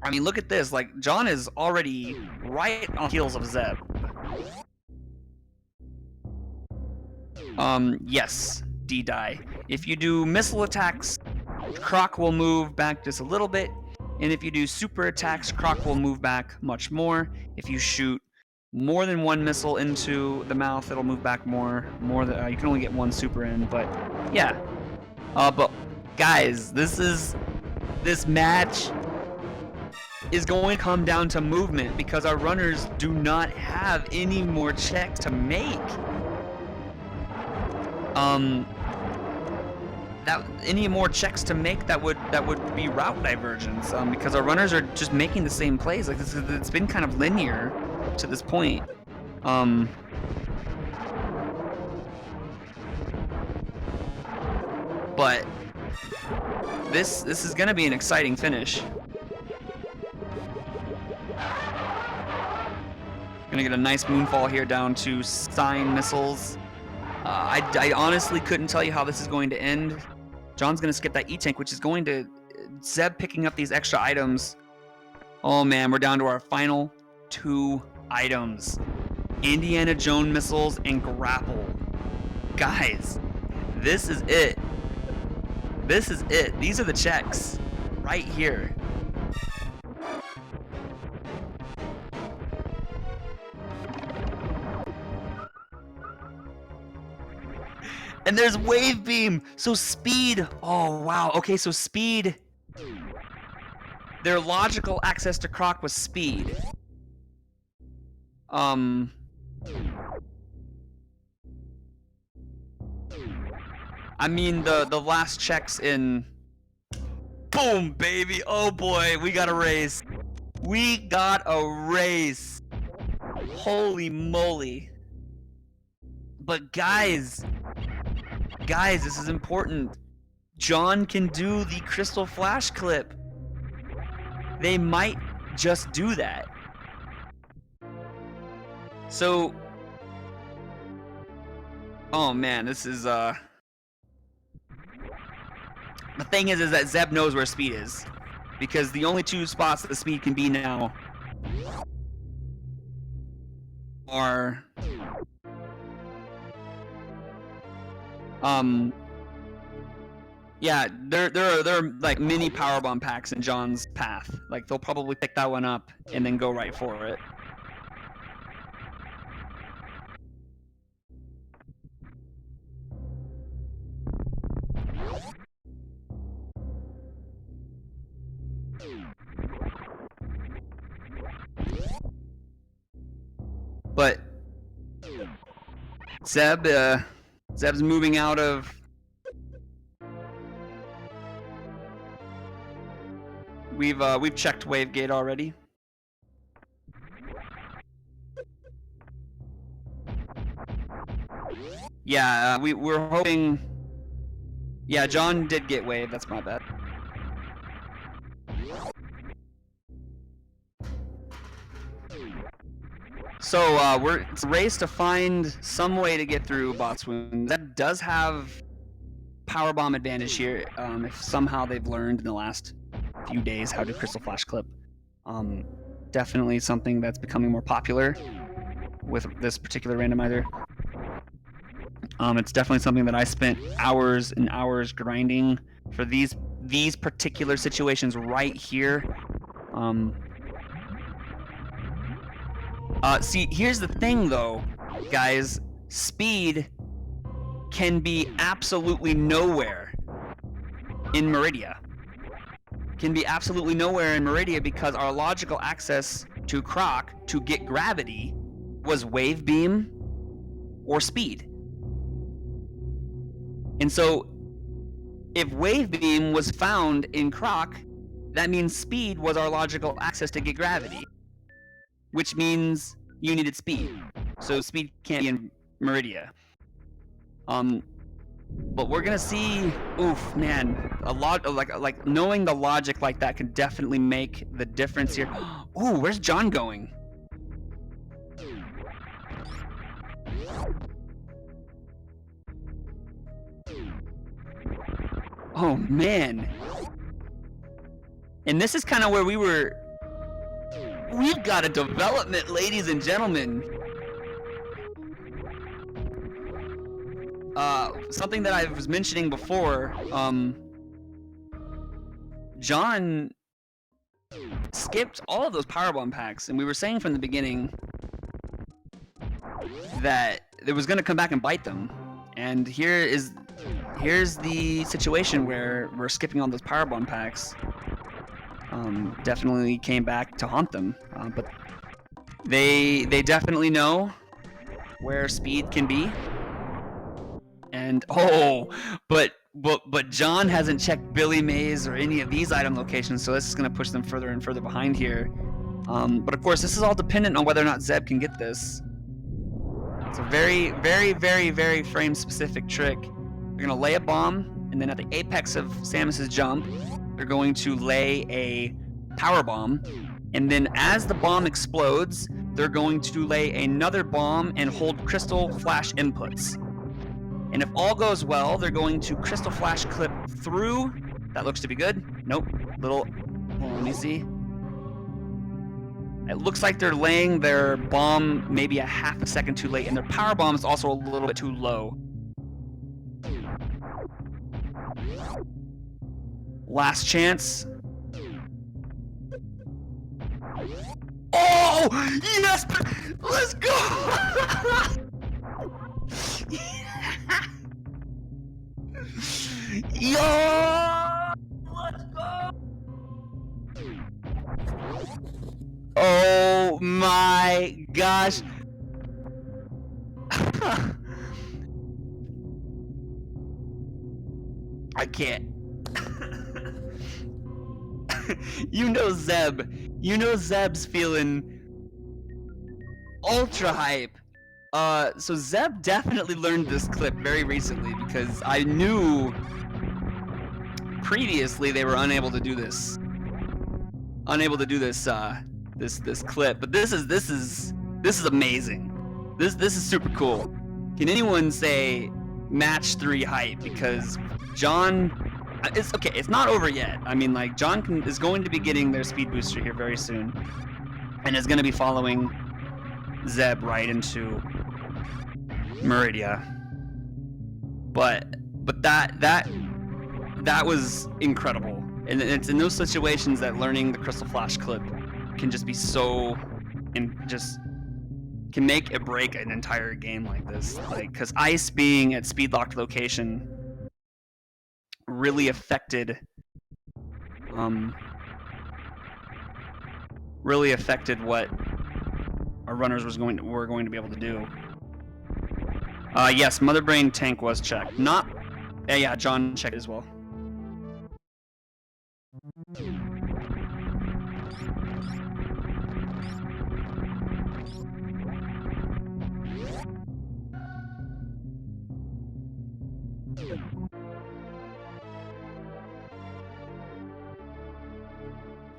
Speaker 1: I mean, look at this. Like, John is already right on the heels of Zeb. Yes, D-die. If you do missile attacks, Croc will move back just a little bit. And if you do super attacks, Croc will move back much more. If you shoot more than one missile into the mouth, it'll move back more. You can only get one super in, but yeah. But guys, this match is going to come down to movement because our runners do not have any more checks to make. Any more checks to make that would be route divergence, because our runners are just making the same plays. Like, it's been kind of linear to this point. But this is gonna be an exciting finish. Gonna get a nice moonfall here down to sign missiles. I honestly couldn't tell you how this is going to end. John's going to skip that E-Tank, which is going to Zeb picking up these extra items. Oh man, we're down to our final 2 items. Indiana Jones missiles and grapple. Guys, this is it. This is it. These are the checks right here. And there's wave beam. So speed. Oh wow. Okay, so speed. Their logical access to Croc was speed. I mean the last checks in Boom, baby. Oh boy, we got a race. We got a race. Holy moly. But guys, this is important. John can do the crystal flash clip. They might just do that. So, oh man, this is the thing is that Zeb knows where speed is, because the only two spots that the speed can be now are yeah, there are like mini powerbomb packs in John's path. Like they'll probably pick that one up and then go right for it. But Zeb's moving out of. We've checked wave gate already. Yeah, we're hoping. Yeah, John did get wave. That's my bad. So it's a race to find some way to get through Botswoon. That does have powerbomb advantage here. If somehow they've learned in the last few days how to crystal flash clip. Definitely something that's becoming more popular with this particular randomizer. It's definitely something that I spent hours and hours grinding for these particular situations right here. See, here's the thing though, guys. Speed can be absolutely nowhere in Meridia. Can be absolutely nowhere in Meridia because our logical access to Croc to get gravity was wave beam or speed. And so if wave beam was found in Croc, that means speed was our logical access to get gravity, which means you needed speed. So speed can't be in Meridia. But we're gonna see. Oof, man, a lot of like knowing the logic like that can definitely make the difference here. Ooh, where's John going? Oh man. And this is kind of where we've got a development, ladies and gentlemen. Something that I was mentioning before, John skipped all of those powerbomb packs, and we were saying from the beginning that it was going to come back and bite them. And here's the situation where we're skipping all those powerbomb packs. Definitely came back to haunt them, but they definitely know where speed can be. And but John hasn't checked Billy Mays or any of these item locations, so this is going to push them further and further behind here. But of course, this is all dependent on whether or not Zeb can get this. It's a very, very, very, very frame-specific trick. They're going to lay a bomb, and then at the apex of Samus's jump, they're going to lay a power bomb, and then as the bomb explodes, they're going to lay another bomb and hold crystal flash inputs. And if all goes well, they're going to crystal flash clip through. That looks to be good. Nope. Hold on, let me see. It looks like they're laying their bomb maybe a half a second too late, and their power bomb is also a little bit too low. Last chance. Oh, yes! Let's go! Yo! Let's go! Oh my gosh! I can't. you know Zeb's feeling ultra hype. So Zeb definitely learned this clip very recently because I knew previously they were unable to do this. This clip, but this is amazing. This is super cool. Can anyone say match 3 hype? Because John, it's okay. It's not over yet. I mean, like John is going to be getting their speed booster here very soon, and is going to be following Zeb right into Meridia. But that was incredible. And it's in those situations that learning the Crystal Flash clip can just be so, and just can make or break an entire game like this. Like, because ice being at speed locked location really affected what our runners were going to be able to do. Yes, Mother Brain tank was checked. Not, yeah, John checked as well.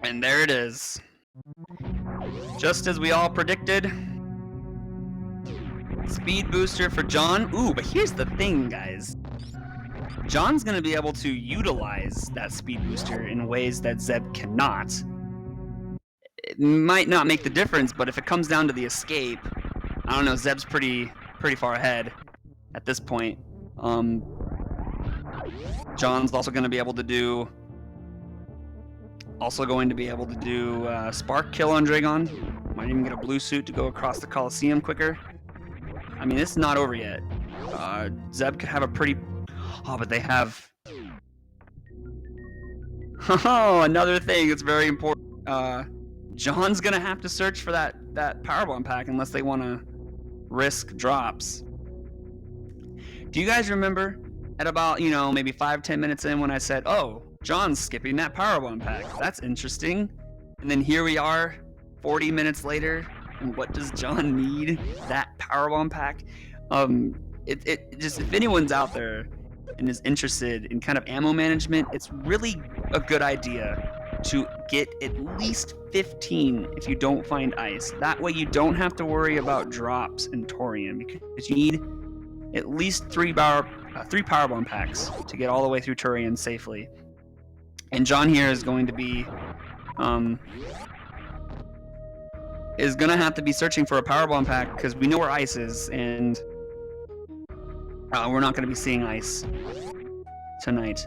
Speaker 1: And there it is. Just as we all predicted. Speed booster for John. Ooh, but here's the thing, guys. John's going to be able to utilize that speed booster in ways that Zeb cannot. It might not make the difference, but if it comes down to the escape, I don't know, Zeb's pretty far ahead at this point. John's also going to be able to do Spark Kill on Dragon. Might even get a blue suit to go across the Coliseum quicker. I mean, it's not over yet. Zeb could have a pretty... Oh, but they have... Oh, another thing that's very important. John's gonna have to search for that Powerbomb pack unless they want to risk drops. Do you guys remember at about, maybe 5-10 minutes in when I said, oh, John's skipping that Powerbomb pack. That's interesting. And then here we are, 40 minutes later, and what does John need? That Powerbomb pack? It just, if anyone's out there and is interested in kind of ammo management, it's really a good idea to get at least 15 if you don't find ice. That way you don't have to worry about drops in Torian, because you need at least 3 Powerbomb packs to get all the way through Turian safely. And John here is going to be have to be searching for a Powerbomb pack because we know where ice is, and we're not going to be seeing ice tonight.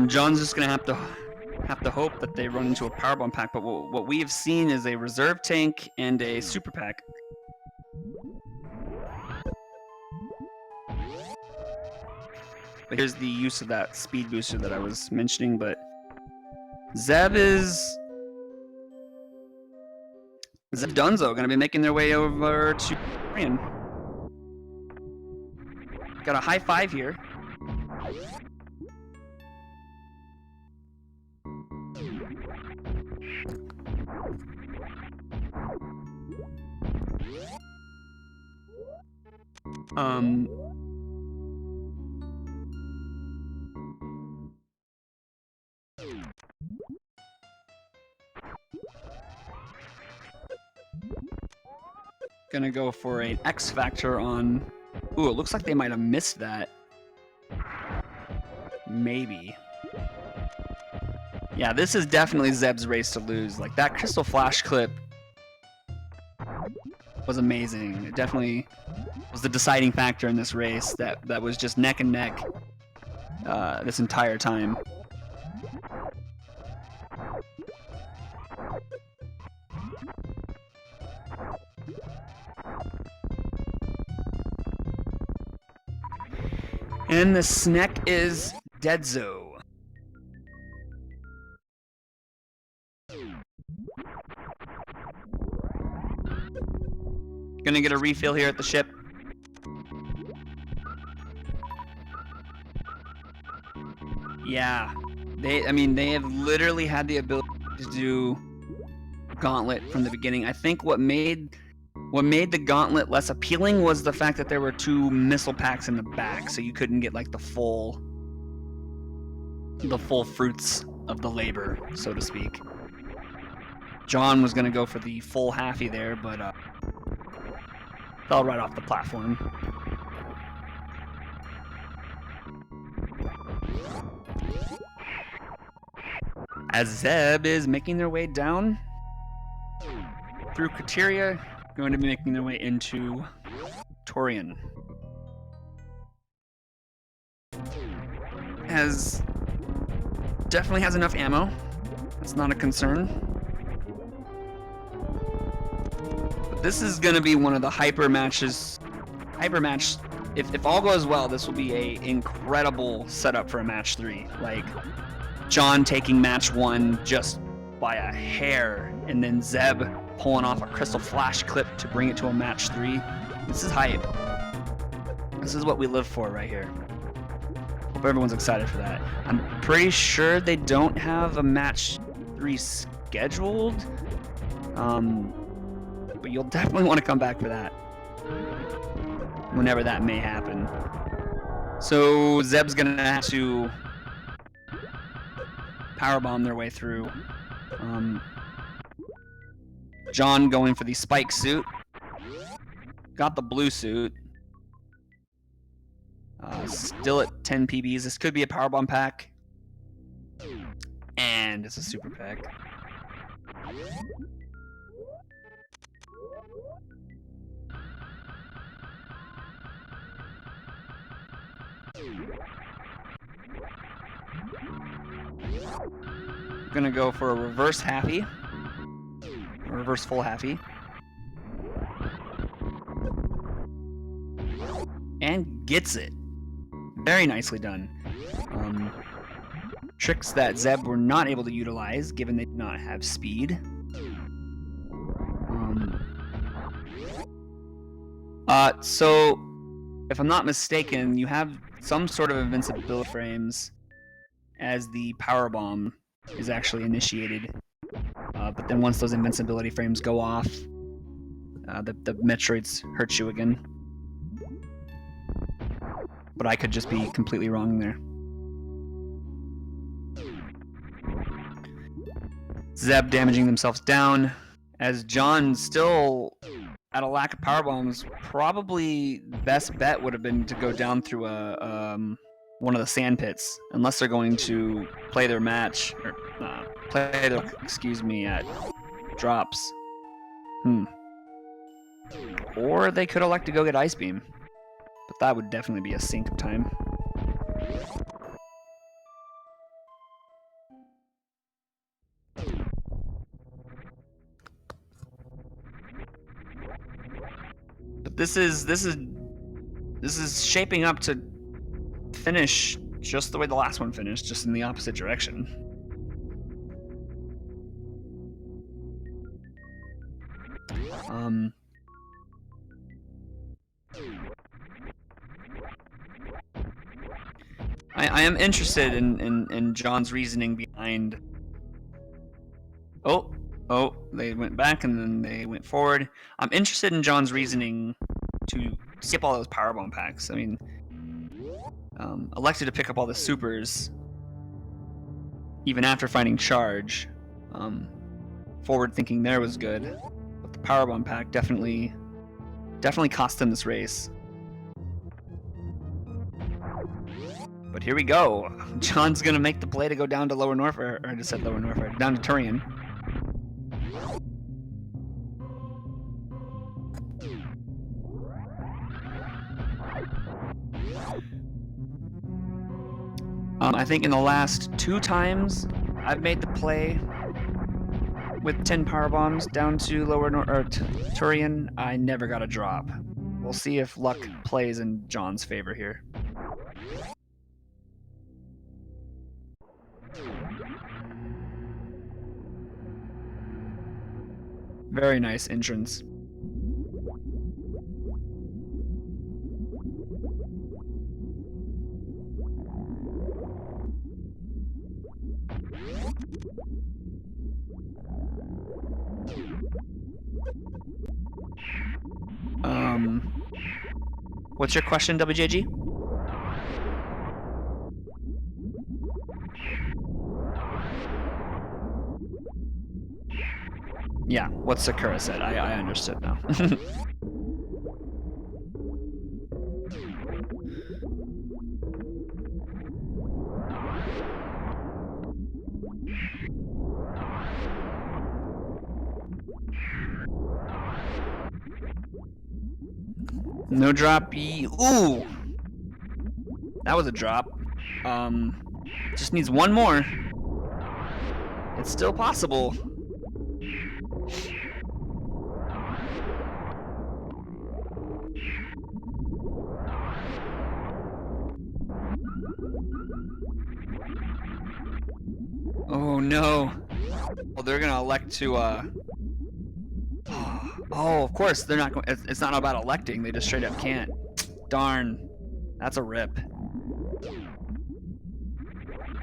Speaker 1: John's just gonna have to hope that they run into a Powerbomb pack, but what we have seen is a reserve tank and a super pack. But here's the use of that speed booster that I was mentioning, but Zeb Dunzo gonna be making their way over to Korean. Got a high 5 here. Gonna go for an X Factor on... Ooh, it looks like they might have missed that. Maybe. Yeah, this is definitely Zeb's race to lose. Like, that Crystal Flash clip was amazing. It definitely was the deciding factor in this race that was just neck and neck this entire time. And the snack is Deadzo. Gonna get a refill here at the ship. Yeah, they have literally had the ability to do Gauntlet from the beginning. I think what made the Gauntlet less appealing was the fact that there were 2 missile packs in the back, so you couldn't get like the full fruits of the labor, so to speak. John was gonna go for the full halfie there, but fell right off the platform. As Zeb is making their way down through Criteria, going to be making their way into Torian. Definitely has enough ammo. That's not a concern. But this is going to be one of the hyper matches. If all goes well, this will be a incredible setup for a match 3. Like John taking match 1 just by a hair, and then Zeb pulling off a crystal flash clip to bring it to a match 3. This is hype. This is what we live for right here. Hope everyone's excited for that. I'm pretty sure they don't have a match 3 scheduled, but you'll definitely want to come back for that whenever that may happen. So Zeb's gonna have to powerbomb their way through. John going for the spike suit. Got the blue suit. Still at 10 PBs. This could be a powerbomb pack. And it's a super pack. Gonna go for a reverse halfie. A reverse full halfie. And gets it. Very nicely done. Tricks that Zeb were not able to utilize, given they did not have speed. So, if I'm not mistaken, you have some sort of invincibility frames as the powerbomb is actually initiated. But then once those invincibility frames go off, the Metroids hurt you again. But I could just be completely wrong there. Zeb damaging themselves down, as John still at a lack of power bombs. Probably best bet would have been to go down through one of the sand pits, unless they're going to play their match or at drops. Or they could elect to go get Ice Beam. But that would definitely be a sink of time. But this is shaping up to finish just the way the last one finished, just in the opposite direction. I am interested in John's reasoning behind. Oh, they went back and then they went forward. I'm interested in John's reasoning to skip all those powerbomb packs. I mean, elected to pick up all the supers even after finding charge. Forward thinking there was good, but the powerbomb pack definitely cost him this race. But here we go. John's gonna make the play to go down to Lower Norfolk, or I just said Lower Norfolk, down to Turian. I think in the last 2 times I've made the play with 10 power bombs down to Turian, I never got a drop. We'll see if luck plays in John's favor here. Very nice entrance. What's your question, WJG? Yeah, what Sakura said. I understood now. No drop. Ooh! That was a drop. Just needs one more. It's still possible. Oh no. Well, they're gonna elect to oh, of course they're not going. It's not about electing. They just straight up can't. Darn. That's a rip.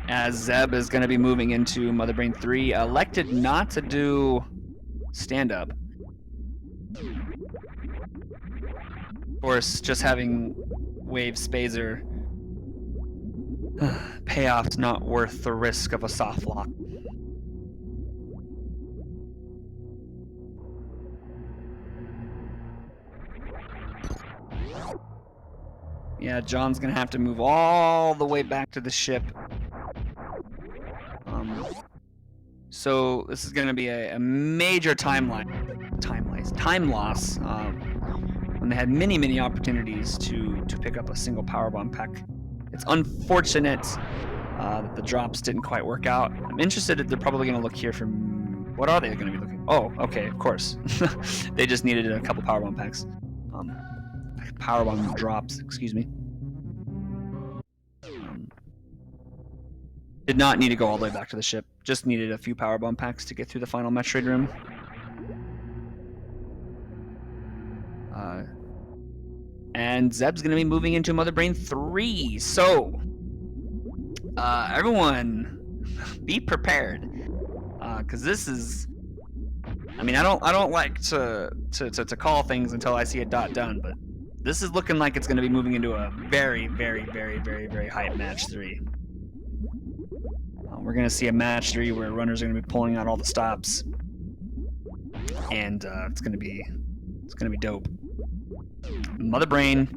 Speaker 1: As Zeb is going to be moving into Mother Brain 3, elected not to do stand-up. Of course, just having Wave Spazer payoff's not worth the risk of a soft lock. Yeah, John's gonna have to move all the way back to the ship. So this is gonna be a major time loss. When they had many opportunities to pick up a single powerbomb pack. It's unfortunate that the drops didn't quite work out. I'm interested if they're probably gonna look here for. What are they gonna be looking? Oh, okay, of course. They just needed a couple powerbomb packs. Powerbomb drops, excuse me. Did not need to go all the way back to the ship. Just needed a few powerbomb packs to get through the final Metroid room. And Zeb's gonna be moving into Mother Brain 3. So, everyone, be prepared, because this is. I mean, I don't like to call things until I see a dot done, but this is looking like it's going to be moving into a very hype match 3. We're going to see a match 3 where runners are going to be pulling out all the stops, and it's going to be dope. Mother Brain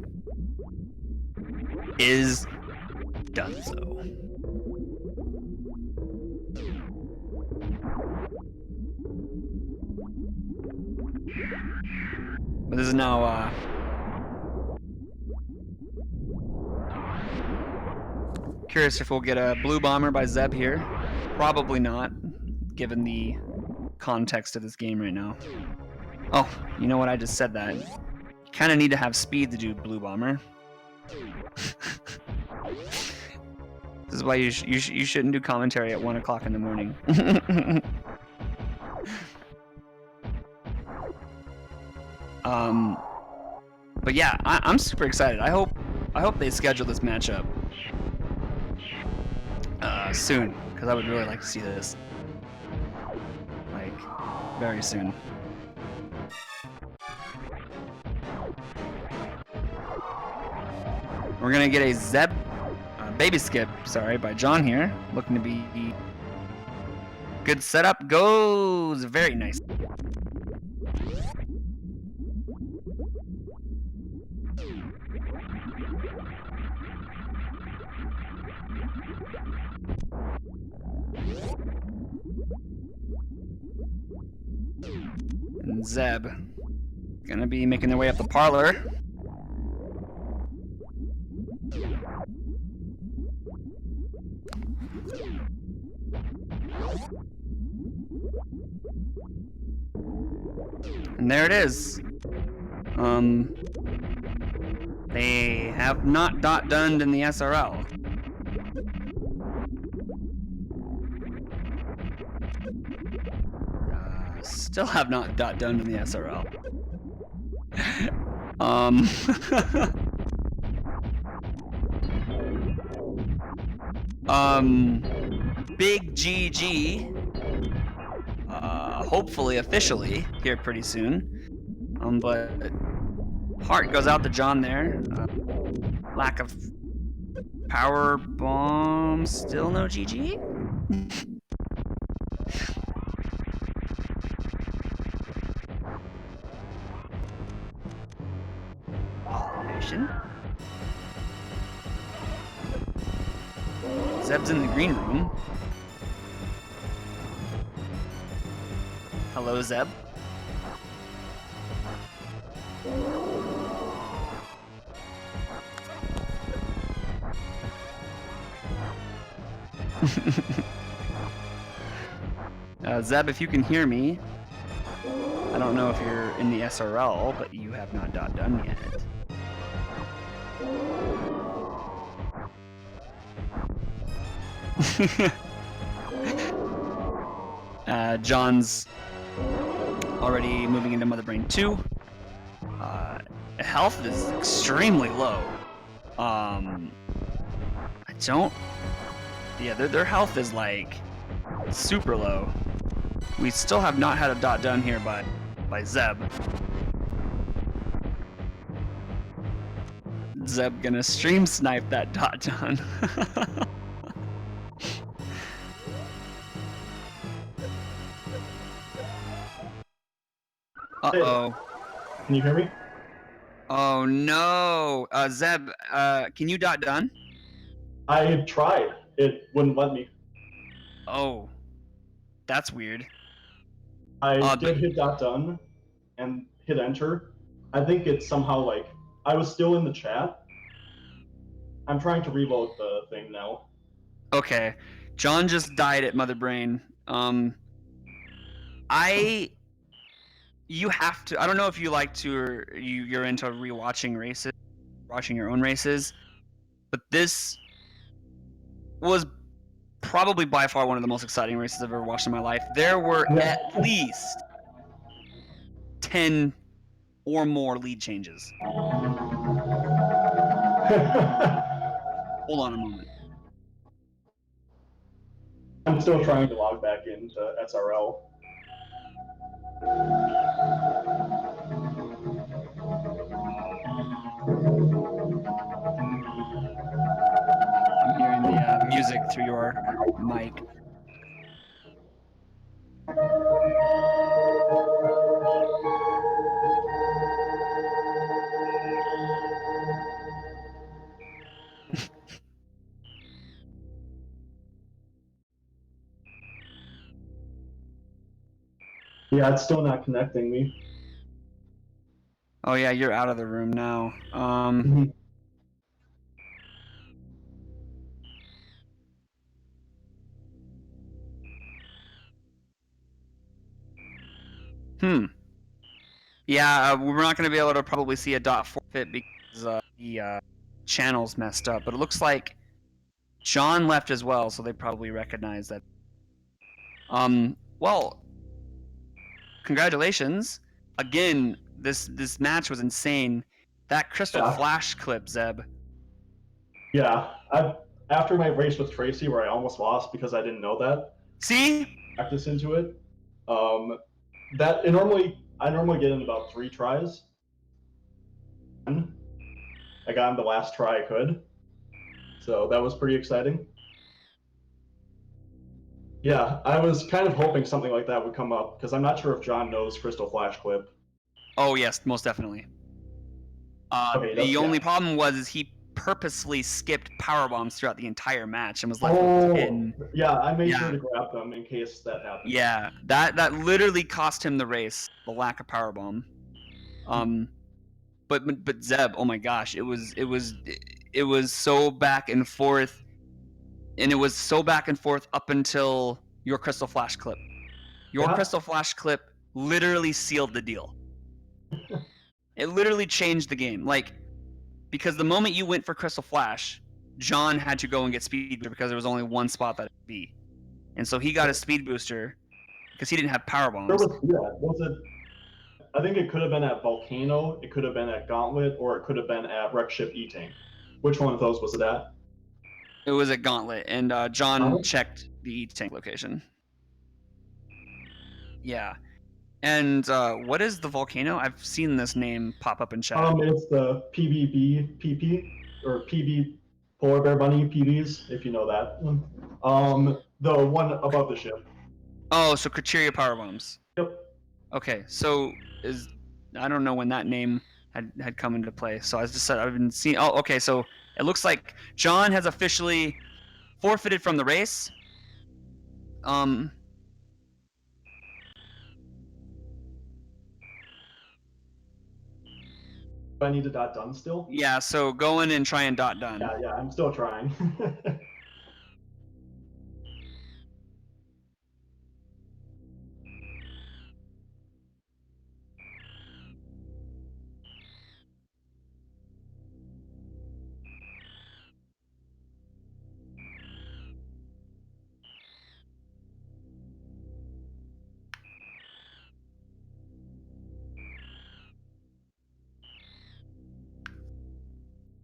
Speaker 1: is done so. But this is now curious if we'll get a blue bomber by Zeb here. Probably not, given the context of this game right now. Oh, you know what? I just said that. You kind of need to have speed to do blue bomber. This is why you shouldn't do commentary at 1 o'clock in the morning. But yeah, I'm super excited. I hope they schedule this matchup soon, because I would really like to see this, like, very soon. We're gonna get a Zeb baby skip, sorry, by John here, looking to be good setup. Goes very nice. And Zeb gonna be making their way up the parlor. And there it is. They have not dot-donned in the SRL. Still have not dot-donned in the SRL. Big GG. Hopefully officially here pretty soon. But Heart goes out to John there. Lack of power bomb. Still no GG. Pollination. Zeb's in the green room. Hello, Zeb. Zeb, if you can hear me, I don't know if you're in the SRL, but you have not done yet. John's already moving into Mother Brain 2. Health is extremely low. Their health is like super low. We still have not had a dot done here by Zeb. Zeb gonna stream snipe that dot done. Uh-oh.
Speaker 2: Can you hear me?
Speaker 1: Oh no. Zeb, can you dot done?
Speaker 2: I tried. It wouldn't let me.
Speaker 1: Oh. That's weird.
Speaker 2: I did hit dot done and hit enter. I think it's somehow like I was still in the chat. I'm trying to reload the thing now.
Speaker 1: Okay. John just died at Mother Brain. You have to. I don't know if you like to or you're into rewatching races, watching your own races, but this was probably by far one of the most exciting races I've ever watched in my life. There were at least 10 or more lead changes. Hold on a moment.
Speaker 2: I'm still trying to log back into SRL.
Speaker 1: I'm hearing the music through your mic.
Speaker 2: Yeah, it's still not connecting me.
Speaker 1: Oh yeah, you're out of the room now. Yeah, we're not going to be able to probably see a dot forfeit because the channel's messed up. But it looks like John left as well, so they probably recognize that. Well, congratulations. Again, this match was insane. That Crystal Flash clip, Zeb.
Speaker 2: Yeah, after my race with Tracy where I almost lost because I didn't know that.
Speaker 1: See?
Speaker 2: Practice into it. I normally get in about 3 tries. I got in the last try I could. So that was pretty exciting. Yeah, I was kind of hoping something like that would come up because I'm not sure if John knows Crystal Flash Clip.
Speaker 1: Oh yes, most definitely. The only problem was he purposely skipped power bombs throughout the entire match and was like,
Speaker 2: yeah, I made sure to grab them in case that happened.
Speaker 1: Yeah, that literally cost him the race, the lack of power bomb. But Zeb, oh my gosh, it was so back and forth, and it was so back and forth up until your Crystal Flash clip. Your Crystal Flash clip literally sealed the deal. It literally changed the game, because the moment you went for Crystal Flash, John had to go and get speed booster because there was only one spot that it could be, and so he got a speed booster because he didn't have power bombs.
Speaker 2: I think it could have been at Volcano, it could have been at Gauntlet, or it could have been at Wreck Ship E-Tank. Which one of those was it at?
Speaker 1: It was at Gauntlet, and John checked the E-Tank location. Yeah. And what is the volcano? I've seen this name pop up in chat.
Speaker 2: It's the PBB or PB Polar Bear Bunny PBs, if you know that one. The one above the ship.
Speaker 1: Oh, so criteria power bombs.
Speaker 2: Yep.
Speaker 1: Okay, so I don't know when that name had come into play. So I just said I've been seeing. Oh, okay. So it looks like John has officially forfeited from the race. Do
Speaker 2: I need a dot done still?
Speaker 1: Yeah. So go in and try and dot done.
Speaker 2: Yeah. I'm still trying.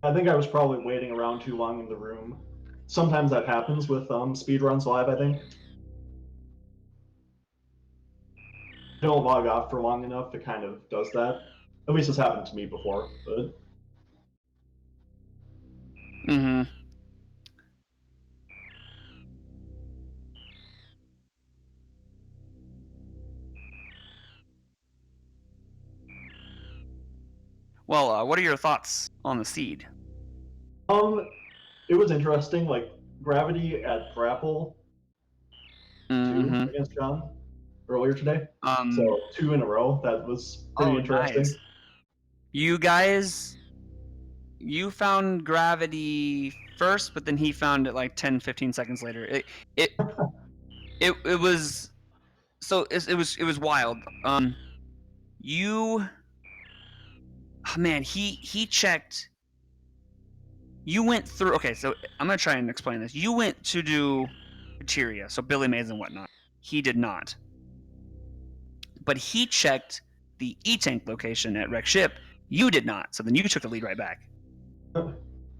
Speaker 2: I think I was probably waiting around too long in the room. Sometimes that happens with speedruns live, I think. Don't log off for long enough, it kind of does that. At least it's happened to me before, but...
Speaker 1: Mm-hmm. Well, what are your thoughts on the seed?
Speaker 2: It was interesting, like, gravity at grapple 2 against John earlier today. So 2 in a row, that was pretty interesting.
Speaker 1: Nice. You guys, you found gravity first, but then he found it like 10-15 seconds later. It was so it was wild. He checked. You went through. Okay, so I'm gonna try and explain this. You went to do criteria, so Billy Mays and whatnot. He did not, but he checked the E-tank location at Wreck Ship. You did not, so then you took the lead right back.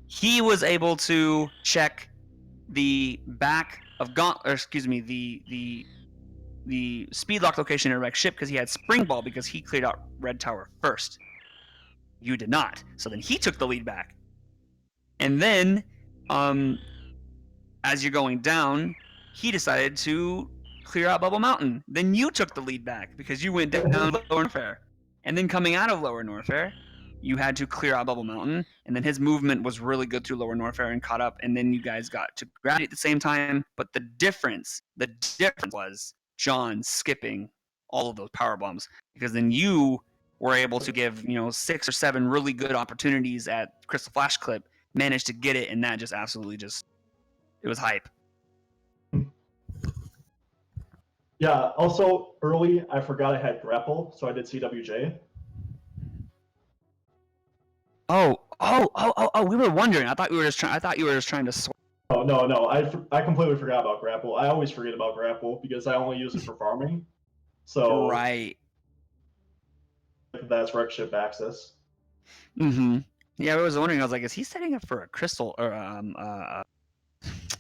Speaker 1: He was able to check the back of the speed lock location at Wreck Ship because he had Spring Ball because he cleared out Red Tower first. You did not, so then he took the lead back. And then, as you're going down, he decided to clear out Bubble Mountain. Then you took the lead back because you went down Lower Norfair. And then coming out of Lower Norfair, you had to clear out Bubble Mountain. And then his movement was really good through Lower Norfair and caught up. And then you guys got to gravity at the same time. But the difference was John skipping all of those power bombs because then you were able to give 6 or 7 really good opportunities at Crystal Flash Clip. Managed to get it, and that just absolutely it was hype.
Speaker 2: Yeah, also early I forgot I had grapple, so I did CWJ.
Speaker 1: Oh, we were wondering. I thought you were just trying to
Speaker 2: Oh, no, I completely forgot about grapple. I always forget about grapple because I only use it for farming. So
Speaker 1: right.
Speaker 2: That's Wreck Ship access.
Speaker 1: Mm-hmm. Yeah, I was wondering. I was like, is he setting up for a crystal or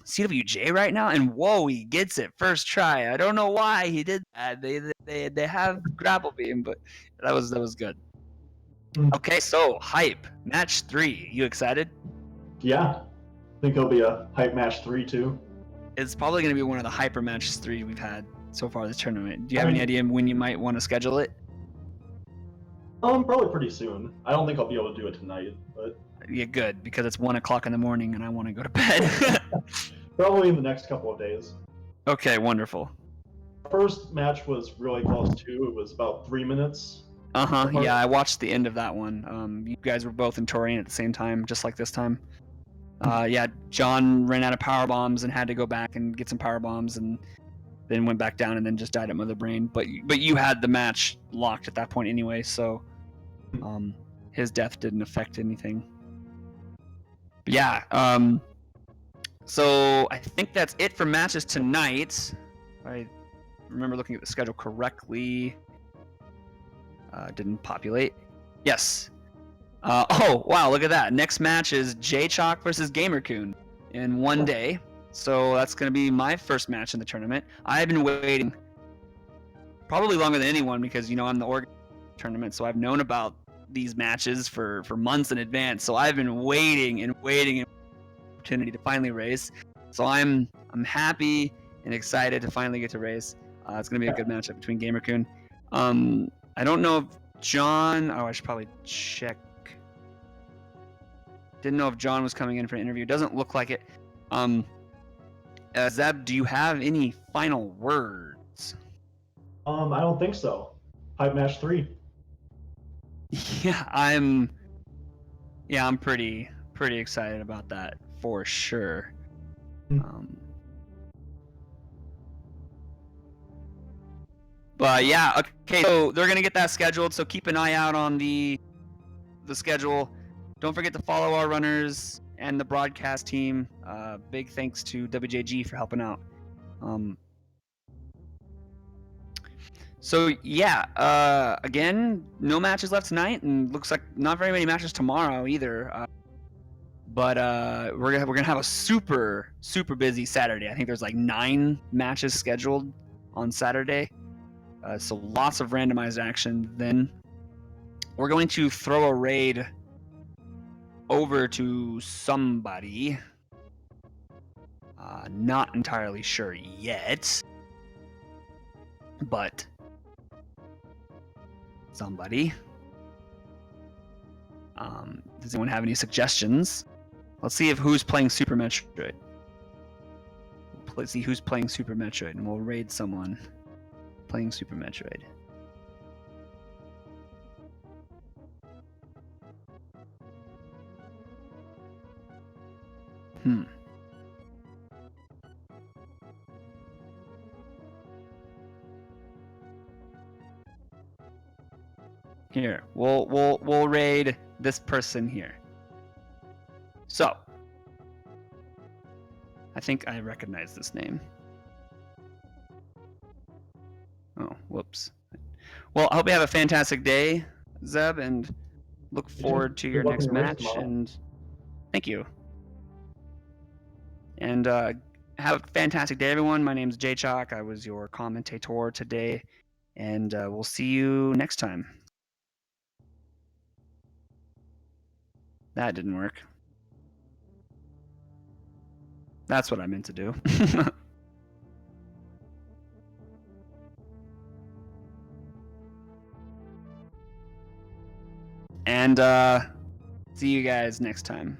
Speaker 1: CWJ right now? And whoa, he gets it first try. I don't know why he did that. They have grapple beam, but that was good. Okay, so hype match 3. You excited?
Speaker 2: Yeah, I think it'll be a hype match 3 too.
Speaker 1: It's probably going to be one of the hyper matches 3 we've had so far this tournament. Do you have any idea when you might want to schedule it?
Speaker 2: Probably pretty soon. I don't think I'll be able to do it tonight, but
Speaker 1: yeah, good because it's 1:00 in the morning and I want to go to bed.
Speaker 2: Probably in the next couple of days.
Speaker 1: Okay, wonderful.
Speaker 2: First match was really close too. It was about 3 minutes.
Speaker 1: Yeah, I watched the end of that one. You guys were both in Torian at the same time, just like this time. Yeah, John ran out of power bombs and had to go back and get some power bombs and then went back down and then just died at Mother Brain. But you had the match locked at that point anyway, so his death didn't affect anything. But yeah, so I think that's it for matches tonight. I remember looking at the schedule correctly. Didn't populate. Yes. Oh, wow, look at that. Next match is J-Chalk versus GamerCoon in one day. So that's going to be my first match in the tournament. I've been waiting probably longer than anyone because, you know, I'm the organizer tournament, so I've known about these matches for months in advance. So I've been waiting and opportunity to finally race. So I'm happy and excited to finally get to race. It's gonna be a good matchup between Gamer-kun. I don't know if John. Oh, I should probably check. Didn't know if John was coming in for an interview. Doesn't look like it. Zeb, do you have any final words?
Speaker 2: I don't think so. Pipe match 3.
Speaker 1: Yeah, I'm pretty excited about that for sure. But yeah, okay, so they're gonna get that scheduled, so keep an eye out on the schedule. Don't forget to follow our runners and the broadcast team. Big thanks to WJG for helping out. So yeah, again, no matches left tonight, and looks like not very many matches tomorrow either. But we're gonna have a super busy Saturday. I think there's like 9 matches scheduled on Saturday. So lots of randomized action. Then we're going to throw a raid over to somebody. Not entirely sure yet, but somebody. Does anyone have any suggestions? Let's see if who's playing Super Metroid. Let's see who's playing Super Metroid, and we'll raid someone playing Super Metroid. Here, we'll raid this person here. So, I think I recognize this name. Oh, whoops. Well, I hope you have a fantastic day, Zeb, and look forward to your next match. And thank you. And have a fantastic day, everyone. My name's J-Chalk. I was your commentator today, and we'll see you next time. That didn't work. That's what I meant to do. And see you guys next time.